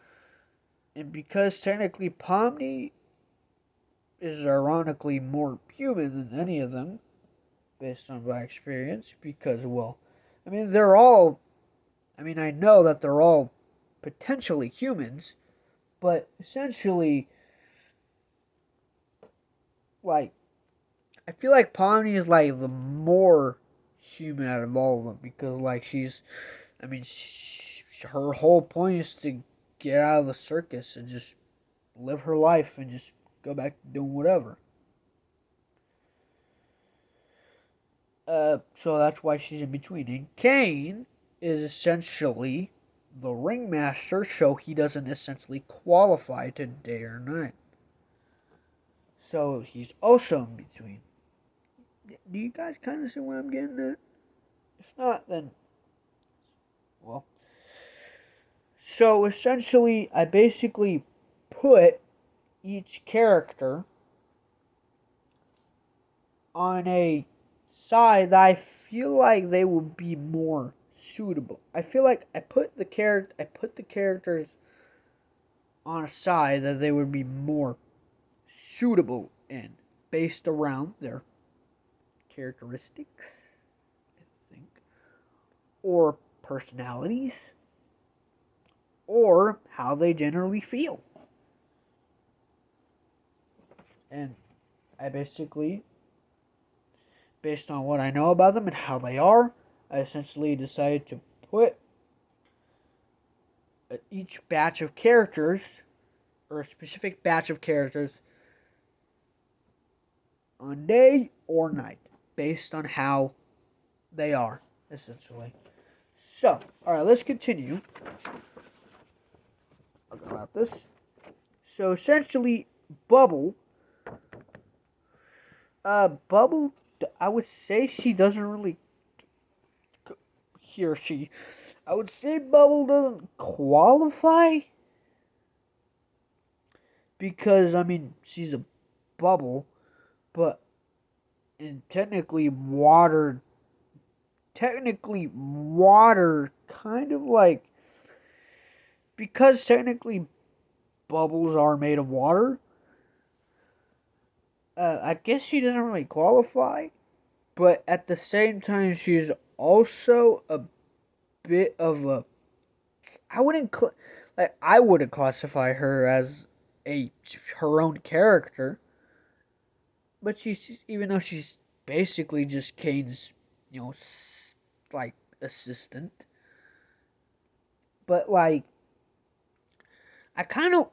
and because technically Pomni is ironically more human than any of them, based on my experience, because, well, I mean, I know that they're all potentially humans, but essentially, like, I feel like Pomni is, like, the more human out of all of them, because, like, her whole point is to get out of the circus and just live her life and just go back to doing whatever. So that's why she's in between. And Cain is essentially the ringmaster, so he doesn't essentially qualify to day or night. So he's also in between. Do you guys kind of see what I'm getting at? If not, then, well. So essentially, I basically put each character on a side that I feel like they would be more suitable. I feel like I put the characters on a side that they would be more suitable in, based around their characteristics, I think, or personalities, or how they generally feel. And I basically, based on what I know about them and how they are, I essentially decided to put each batch of characters, or a specific batch of characters, on day or night, based on how they are, essentially. So, alright, let's continue about this. So, essentially, Bubble, I would say she doesn't really, he or she, I would say Bubble doesn't qualify, because, I mean, she's a bubble, but, and technically water kind of like, because technically bubbles are made of water, I guess she doesn't really qualify, but at the same time, she's also a bit of a, I wouldn't classify her as her own character, but she's, even though she's basically just Kane's, like, assistant, but like,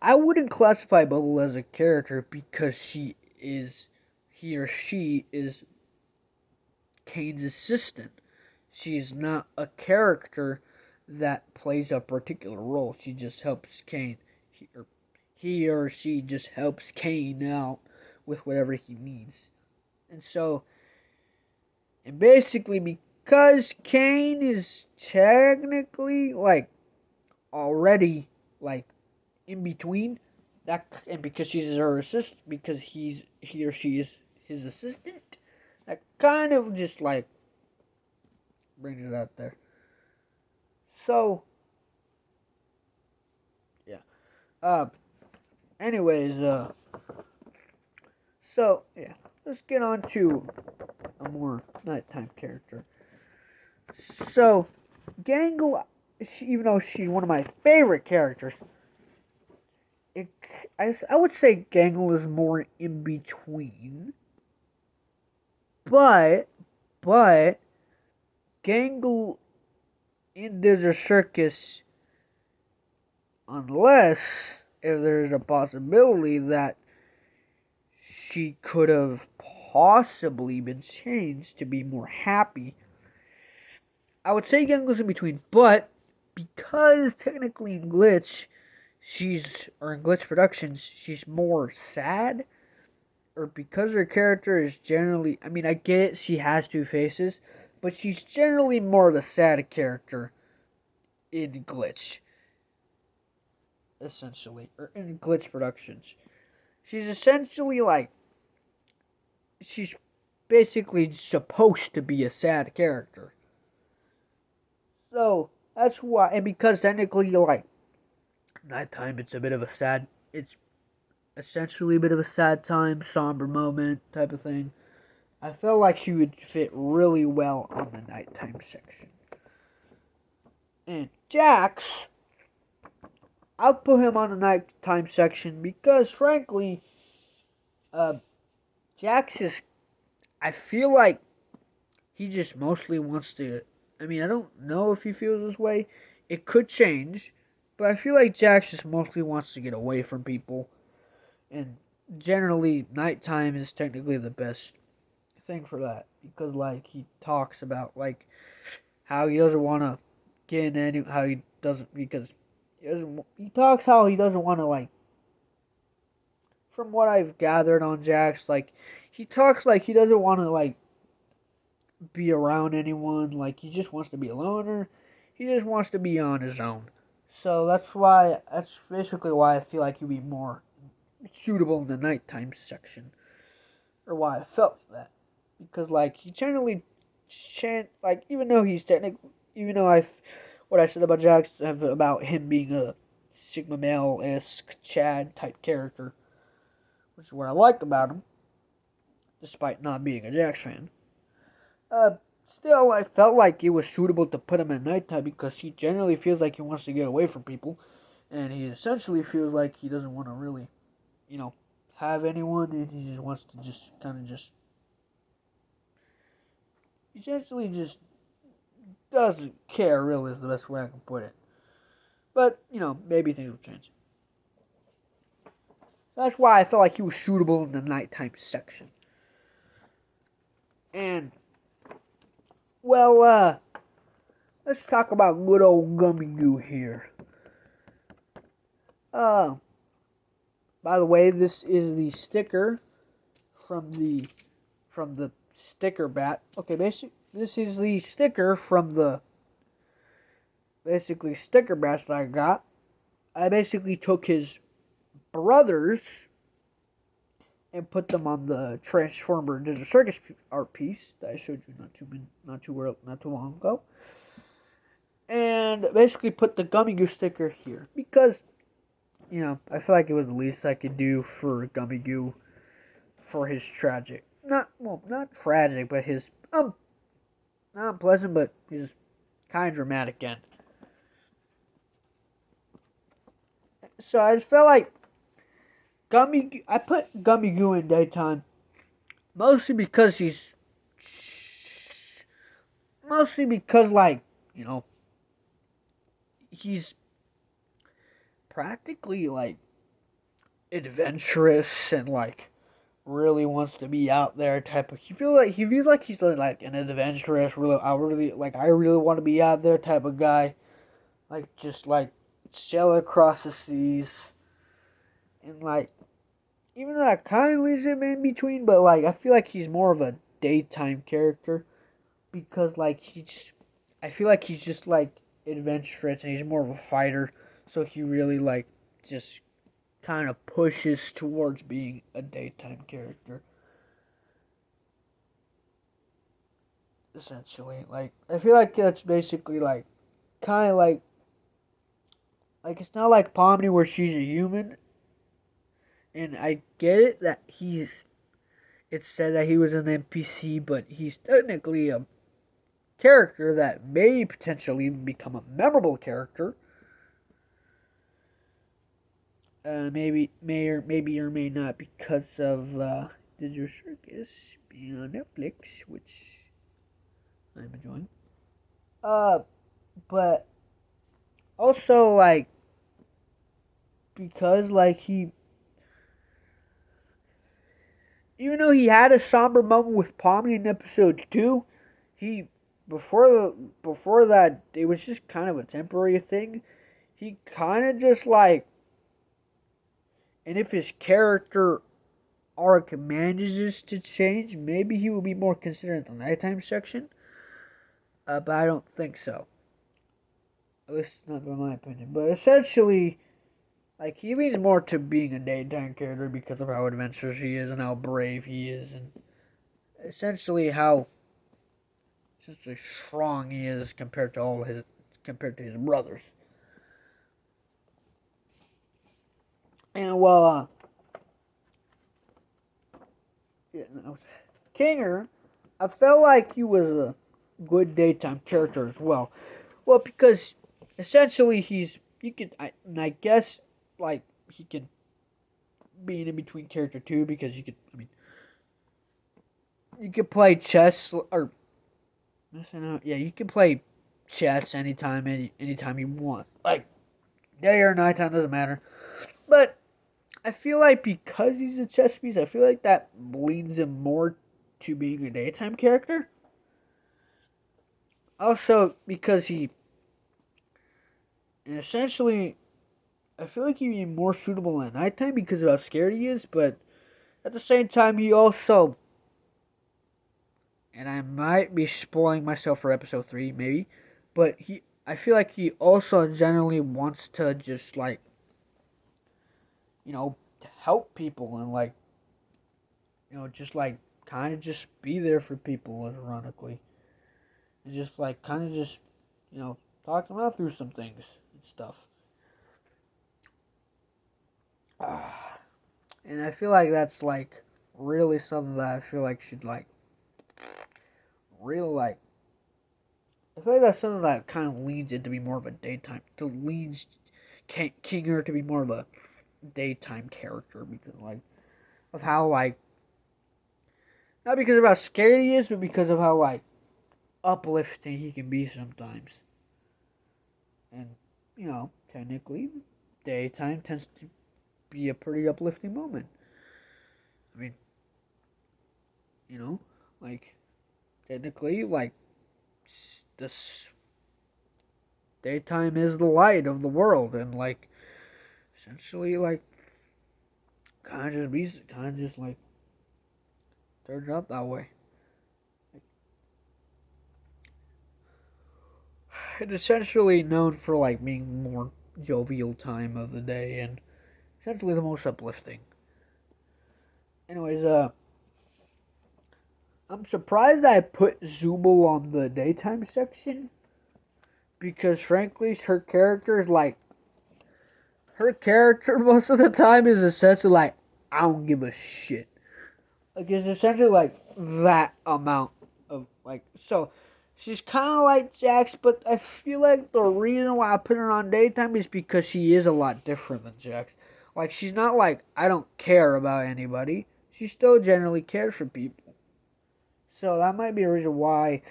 I wouldn't classify Bubble as a character because he or she is Kane's assistant. She's not a character that plays a particular role. She just helps Kane. He or she just helps Kane out with whatever he needs. And so, and basically, because Kane is technically, like, already, like, in between, that, and because she's her assistant, because he or she is his assistant, that kind of just, like, brings it out there. So, yeah. Anyways, so, yeah. Let's get on to a more nighttime character. So, Gangle, even though she's one of my favorite characters, it, I would say Gangle is more in between. But Gangle in Desert Circus, unless if there's a possibility that she could have possibly been changed to be more happy, I would say Gangle's in between. But because technically in Glitch, in Glitch Productions, she's more sad, or because her character is generally, I mean, I get it, she has two faces, but she's generally more of a sad character in Glitch, essentially, or in Glitch Productions. She's essentially like, she's basically supposed to be a sad character. So, that's why, and because technically, like, nighttime, it's essentially a bit of a sad time, somber moment type of thing. I felt like she would fit really well on the nighttime section. And Jax, I'll put him on the nighttime section because, frankly, Jax is. I feel like he just mostly wants to. I mean, I don't know if he feels this way. It could change, but I feel like Jax just mostly wants to get away from people. And generally, nighttime is technically the best thing for that because, like, he talks about like how he doesn't want to get in any. How he doesn't because he talks how he doesn't want to like. From what I've gathered on Jax, like he talks like he doesn't want to like be around anyone. Like he just wants to be a loner. He just wants to be on his own. So that's basically why I feel like he'd be more suitable in the nighttime section, or why I felt that, because like he generally like even though he's technically even though what I said about Jax about him being a Sigma male-esque Chad type character, which is what I like about him, despite not being a Jax fan. Uh, Still, I felt like it was suitable to put him at nighttime because he generally feels like he wants to get away from people, and he essentially feels like he doesn't want to really, you know, have anyone, and he just wants to just kind of just essentially just doesn't care. Really, is the best way I can put it. But maybe things will change. That's why I felt like he was suitable in the nighttime section. And well, let's talk about good old Gummy Goo here. Uh, by the way, this is the sticker from the sticker bat. Okay, this is the sticker from the basically sticker bats that I got. I basically took his brothers and put them on the Transformer Digital Circus art piece that I showed you not too long ago, and basically put the Gummy Goo sticker here because I feel like it was the least I could do for Gummy Goo for his tragic, not tragic, but his not unpleasant, but his kind of dramatic end. So I just felt like I put Gummy Goo in daytime mostly because like he's practically like adventurous and like really wants to be out there type of. He feels like he's like an adventurous. I really want to be out there type of guy. Like just like sail across the seas, and like even though that kind of leaves him in between, but like I feel like he's more of a daytime character because like I feel like he's just like adventurous and he's more of a fighter, so he really like just kind of pushes towards being a daytime character. Essentially, like I feel like that's basically like kind of like it's not like Pomni where she's a human, and I get it that it's said that he was an NPC, but he's technically character that may potentially even become a memorable character. Maybe or may not because of Digital Circus being on Netflix, which I'm enjoying. But also like because like he, even though he had a somber moment with Pomni in episode 2, he before that it was just kind of a temporary thing. He kind of just like, and if his character arc manages to change, maybe he will be more considerate in the nighttime section. But I don't think so. At least not by my opinion. But essentially, like he leans more to being a daytime character because of how adventurous he is and how brave he is, and essentially how essentially strong he is compared to his brothers. And well, Kinger, I felt like he was a good daytime character as well. Well, because essentially I guess like he could be an in between character too, because you could play chess or yeah, you can play chess anytime you want, like day or nighttime doesn't matter. But I feel like because he's a chess piece, I feel like that leads him more to being a daytime character. Also, because he essentially, I feel like he'd be more suitable at nighttime because of how scared he is, but at the same time, he also, and I might be spoiling myself for episode 3, maybe, but I feel like he also generally wants to just like, help people and like, just like kind of just be there for people, ironically. And just like kind of just, talk them out through some things and stuff. And I feel like that's like really something that I feel like should like really like. I feel like that's something that kind of leads it to be more of a daytime, to leads Kinger to be more of a daytime character because like of how like, not because of how scared he is, but because of how like uplifting he can be sometimes. And technically, daytime tends to be a pretty uplifting moment. I mean, like technically, like this daytime is the light of the world, and like essentially, like kind of just like turns out that way. It's essentially known for like being more jovial time of the day and essentially the most uplifting. Anyways, I'm surprised I put Zubul on the daytime section because frankly, her character most of the time is essentially like, I don't give a shit. Like it's essentially like that amount of like, so she's kind of like Jax, but I feel like the reason why I put her on daytime is because she is a lot different than Jax. Like she's not like, I don't care about anybody. She still generally cares for people. So that might be a reason why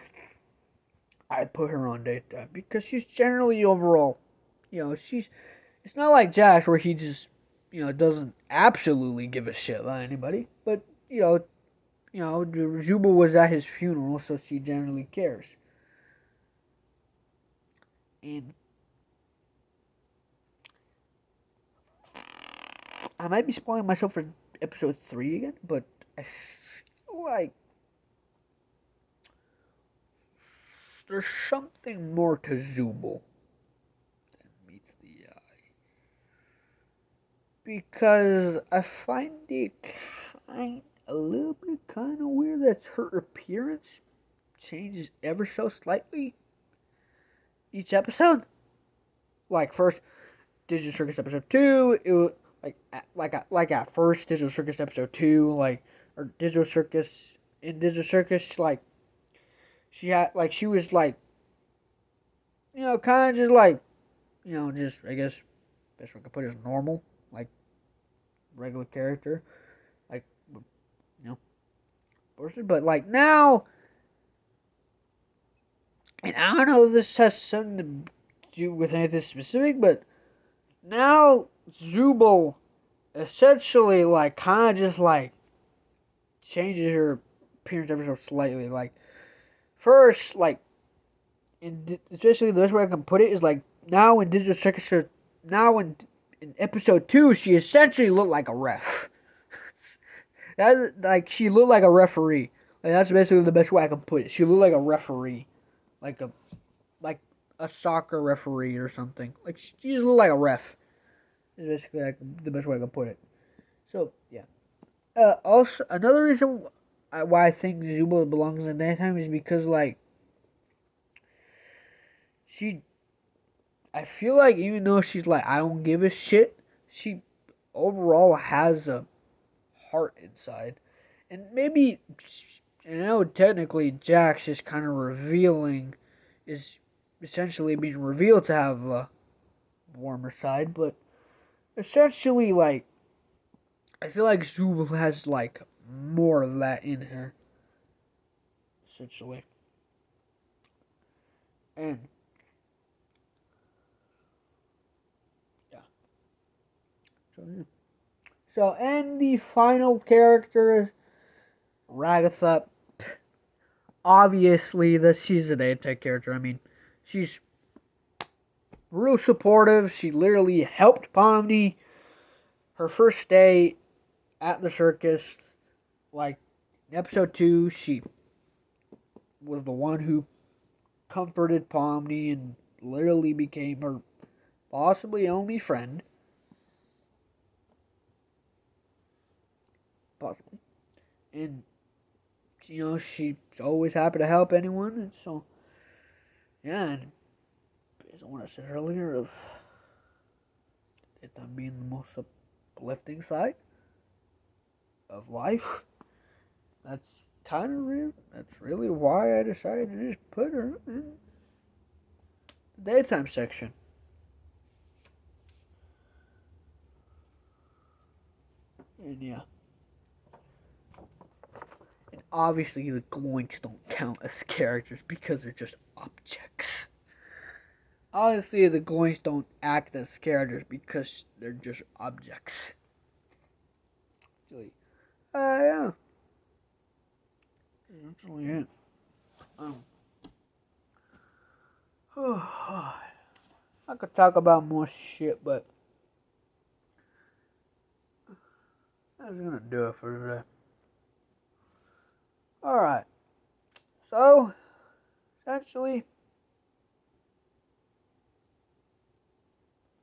I put her on daytime, because she's generally overall, she's. It's not like Jax where he just, doesn't absolutely give a shit about anybody. But Juba was at his funeral, so she generally cares. And I might be spoiling myself for episode 3 again, but I feel like there's something more to Zubul than meets the eye. Because I find it a little bit kind of weird that her appearance changes ever so slightly each episode. Like first, Digital Circus episode 2, it was like at first Digital Circus episode 2, like, or Digital Circus, like she was like, kind of just like, just, I guess, best way I could put it is normal, like, regular character, like, you know, person. But, like, now, and I don't know if this has something to do with anything specific, but now Zubul essentially, like, kind of just, like, changes her appearance ever so slightly. Like, first, like, especially the best way I can put it is, like, now in Digital Circus, now in episode 2, she essentially looked like a ref. That, like, she looked like a referee. Like, that's basically the best way I can put it. She looked like a referee, like a soccer referee or something. Like, she just looked like a ref. Is basically like the best way I can put it. So yeah. Also, another reason why I think Zubo belongs in daytime is because, like, she, I feel like even though she's like, I don't give a shit, she overall has a heart inside. And maybe, I know technically Jax is kind of is essentially being revealed to have a warmer side, but essentially, like, I feel like Zubul has, like, more of that in her, essentially. And, yeah. So, yeah. So, and the final character, Ragatha. Obviously, she's an anti character. I mean, she's real supportive. She literally helped Pomni her first day at the circus. Like, in episode 2, she was the one who comforted Pomni and literally became her possibly only friend. Possibly. And, she's always happy to help anyone. And so, yeah, and as what I said earlier, of it being the most uplifting side of life, that's kind of real. That's really why I decided to just put her in the daytime section. And yeah. And obviously the Gloinks don't count as characters because they're just objects. Honestly, the Gloinks don't act as characters because they're just objects. Really. Yeah. That's really it. I could talk about more shit, but that's gonna do it for today. Alright. So, essentially,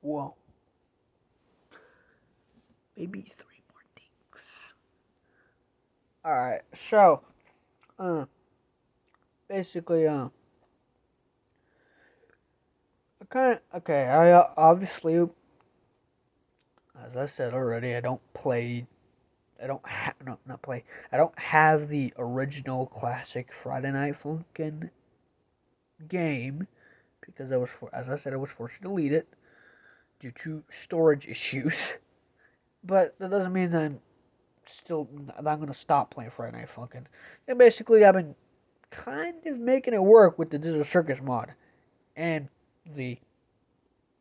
well, maybe 3 more things. Alright, so, basically, I obviously, as I said already, I don't have the original classic Friday Night Funkin' game because as I said, I was forced to delete it due to storage issues. But that doesn't mean that I'm gonna stop playing Friday Night Funkin'. And basically, I've been kind of making it work with the Digital Circus mod and the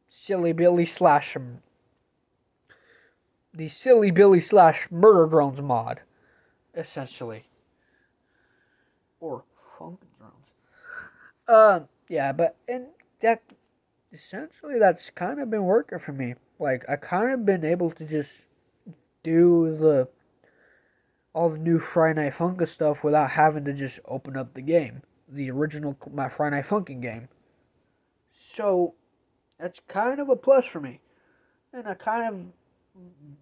Silly Billy slash Murder Drones mod, essentially, or Funkin' Drones. Yeah, but and that essentially that's kind of been working for me. Like, I kind of been able to just do all the new Friday Night Funkin' stuff without having to just open up the game, the original my Friday Night Funkin' game. So that's kind of a plus for me, and I kind of,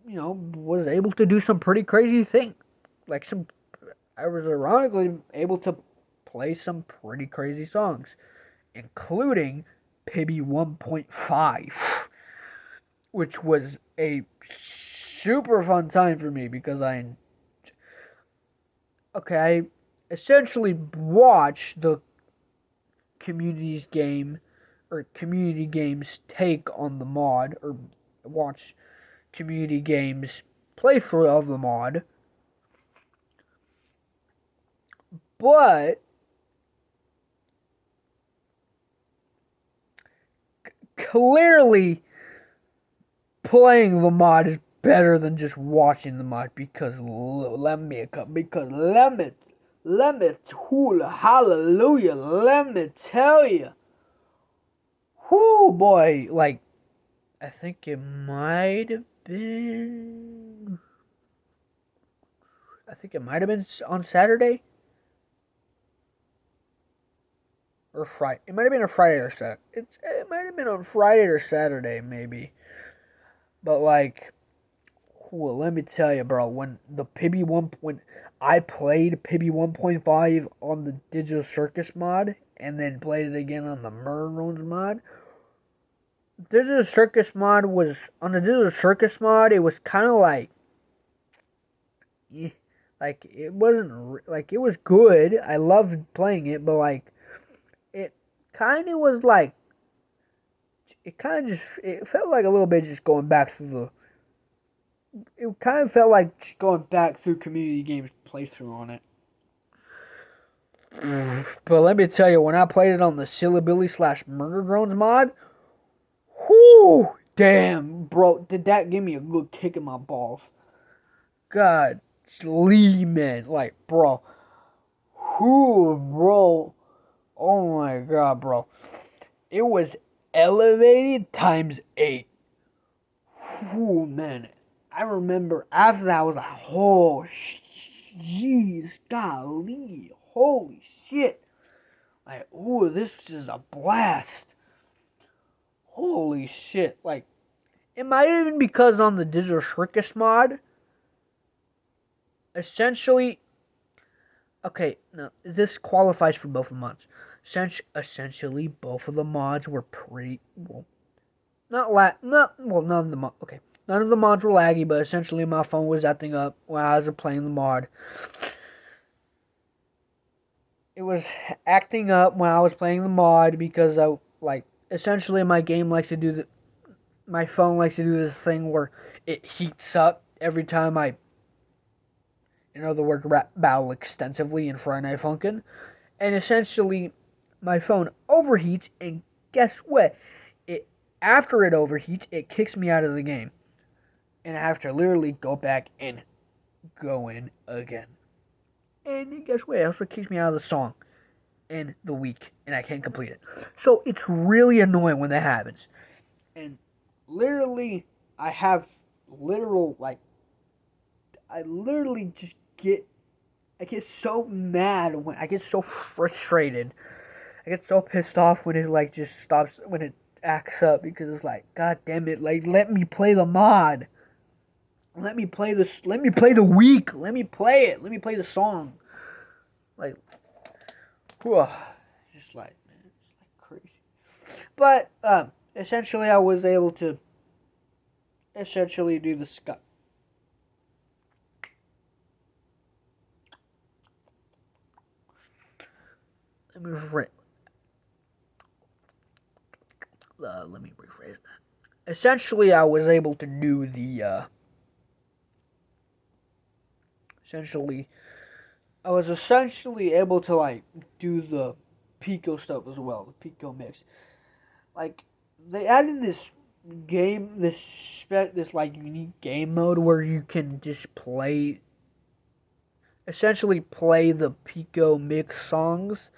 was able to do some pretty crazy things. I was ironically able to play some pretty crazy songs, including Pibby 1.5, which was a super fun time for me because I essentially watched the community's game or community games take on the mod, or watch community games playthrough of the mod. But clearly playing the mod is better than just watching the mod, because let me hallelujah, let me tell you, whoo boy, like, I think it might have been on Saturday or Friday. It might have been a Friday or Saturday. It might have been on Friday or Saturday, maybe. But like, well, let me tell you, bro. When I played Pibby 1.5 on the Digital Circus mod, and then played it again on the Murder Drones mod. Digital Circus mod was on the Digital Circus mod. It was kind of like, like it wasn't like, it was good. I loved playing it, but like, it kind of was like, it felt like a little bit just going back through the. It kind of felt like just going back through community games playthrough on it. But let me tell you, when I played it on the Silly Billy / Murder Drones mod, whoo, damn, bro, did that give me a good kick in my balls? God, Lee, man, like, bro, whoo, bro, oh my God, bro, it was elevated ×8. Whoo, man, I remember after that I was like, oh, jeez, golly, holy shit, like, ooh, this is a blast. Holy shit, like, it might have been because on the Digital Circus mod, essentially, okay, no, this qualifies for both of the mods. Essentially, both of the mods were pretty, well, none of the mods, okay, none of the mods were laggy, but essentially my phone was acting up while I was playing the mod. It was acting up when I was playing the mod because essentially my phone likes to do this thing where it heats up every time I, in other words, rap battle extensively in Friday Night Funkin'. And essentially, my phone overheats, and guess what? After it overheats, it kicks me out of the game. And I have to literally go back and go in again. And guess what? It also kicks me out of the song in the week, and I can't complete it. So it's really annoying when that happens. And literally, I literally just I get so mad I get so frustrated. I get so pissed off when it like just stops, when it acts up, because it's like, God damn it, like, let me play the mod. Let me play the week. Let me play it. Let me play the song. Like, whew, just like, man, it's like crazy. But essentially, I was able to essentially do the Scott. Let me rephrase that. Essentially, I was able to do the. I was essentially able to like do the Pico stuff as well, the Pico mix. Like, they added this like unique game mode where you can just essentially play the Pico mix songs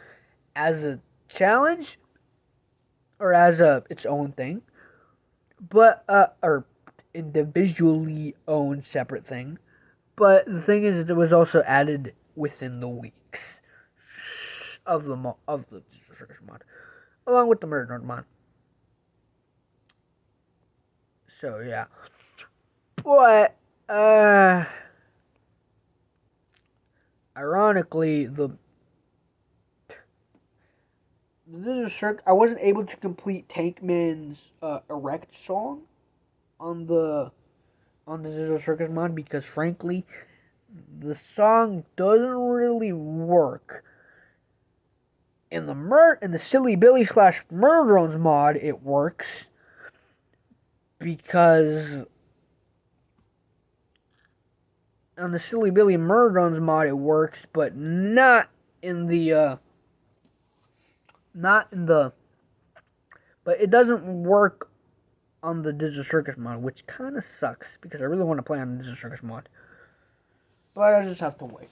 as a challenge or as its own thing, but or individually owned separate thing. But the thing is, it was also added within the weeks of the Circus mod, along with the Murder mod. So yeah, but ironically, I wasn't able to complete Tankman's Erect song on the Digital Circus mod because, frankly, the song doesn't really work. in the Silly Billy / Murder Drones mod, it works because on the Silly Billy Murder Drones mod it works, but not in the but it doesn't work on the Digital Circus mod, which kind of sucks because I really want to play on the Digital Circus mod, but I just have to wait.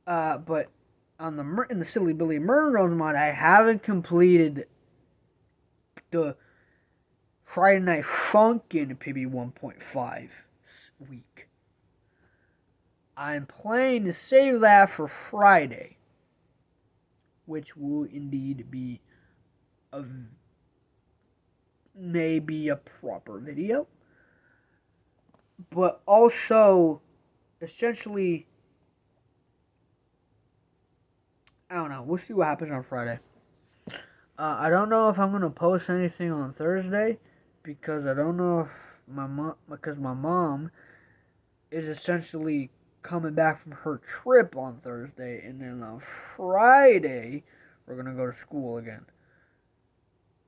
But on in the Silly Billy Murder Drones mod, I haven't completed the Friday Night Funkin' PB 1.5 week. I'm planning to save that for Friday, which will indeed be maybe a proper video, but also essentially, I don't know. We'll see what happens on Friday. I don't know if I'm gonna post anything on Thursday because I don't know if my mom is essentially coming back from her trip on Thursday, and then on Friday we're gonna go to school again,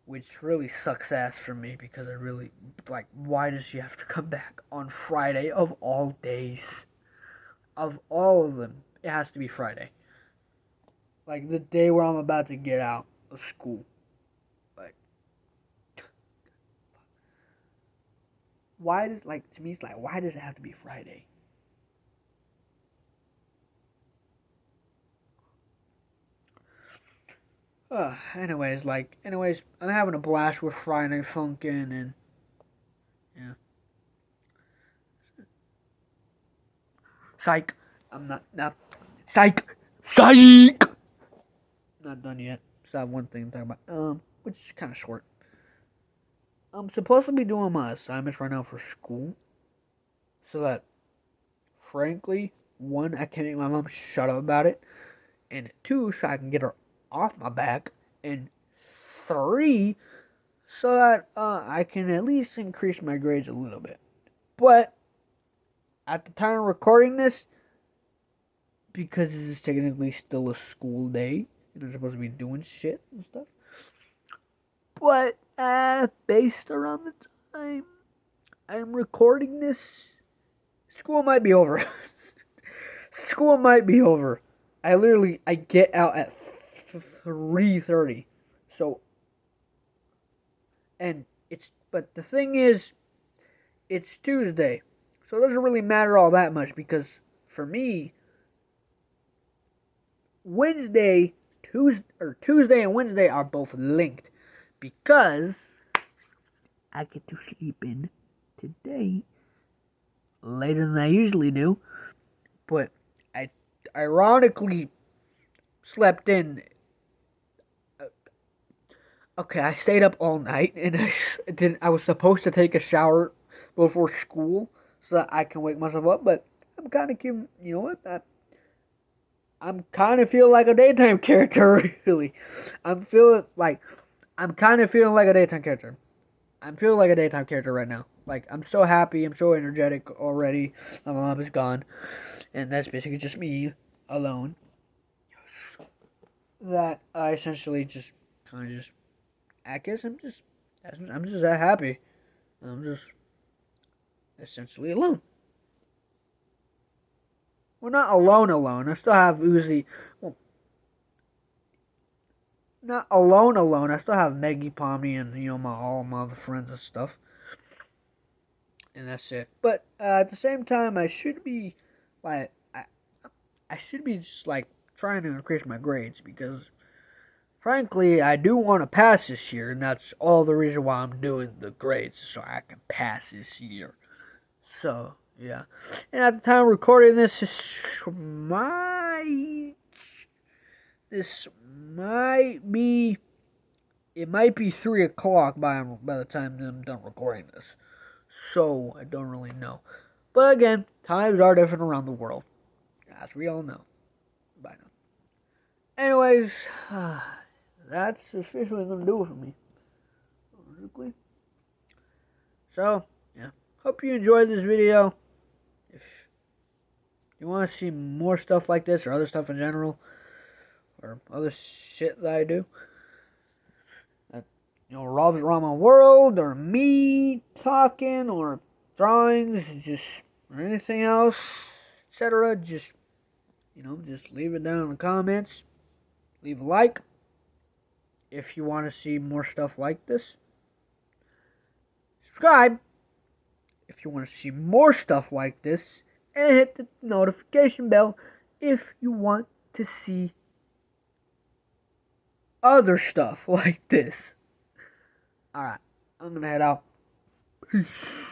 which really sucks ass for me because I really like. Why does she have to come back on Friday of all days? Of all of them, it has to be Friday. Like the day where I'm about to get out of school. Like, why does, like, to me it's like, why does it have to be Friday? Anyways, I'm having a blast with Friday Night Funkin' and yeah. Psych. I'm not psych. Not done yet. Still have one thing to talk about. Which is kind of short. I'm supposed to be doing my assignments right now for school, so that, frankly, one, I can make my mom shut up about it, and two, so I can get her off my back, and three, so that I can at least increase my grades a little bit. But at the time of recording this, because this is technically still a school day, and I'm supposed to be doing shit and stuff, but based around the time I'm recording this, school might be over. School might be over. I get out at 3:30. So, but the thing is, it's Tuesday. So it doesn't really matter all that much because for me, Tuesday and Wednesday are both linked because I get to sleep in today later than I usually do. But I ironically slept in. Okay, I stayed up all night and I was supposed to take a shower before school so that I can wake myself up. But I'm kind of, you know what? I'm kind of feeling like a daytime character. Really, I'm kind of feeling like a daytime character. I'm feeling like a daytime character right now. Like, I'm so happy, I'm so energetic already. My mom is gone, and that's basically just me alone. That I essentially just kind of just, I guess I'm just that happy. I'm just essentially alone. Well, not alone. I still have Uzi. Well, not alone. I still have Maggie, Pommy, and all my other friends and stuff. And that's it. But at the same time, I should be like I should be just like trying to increase my grades because, frankly, I do want to pass this year, and that's all the reason why I'm doing the grades so I can pass this year. So yeah, and at the time of recording this, this might be. It might be 3 o'clock by the time I'm done recording this. So, I don't really know. But again, times are different around the world. As we all know. By now. Anyways, that's officially going to do it for me. Basically. So, yeah. Hope you enjoyed this video. If you want to see more stuff like this or other stuff in general, or other shit that I do. Revolves around my world, or me talking, or drawings, or anything else, etc. Just leave it down in the comments. Leave a like if you want to see more stuff like this. Subscribe if you want to see more stuff like this, and hit the notification bell if you want to see other stuff like this. Alright, I'm gonna head out. Peace.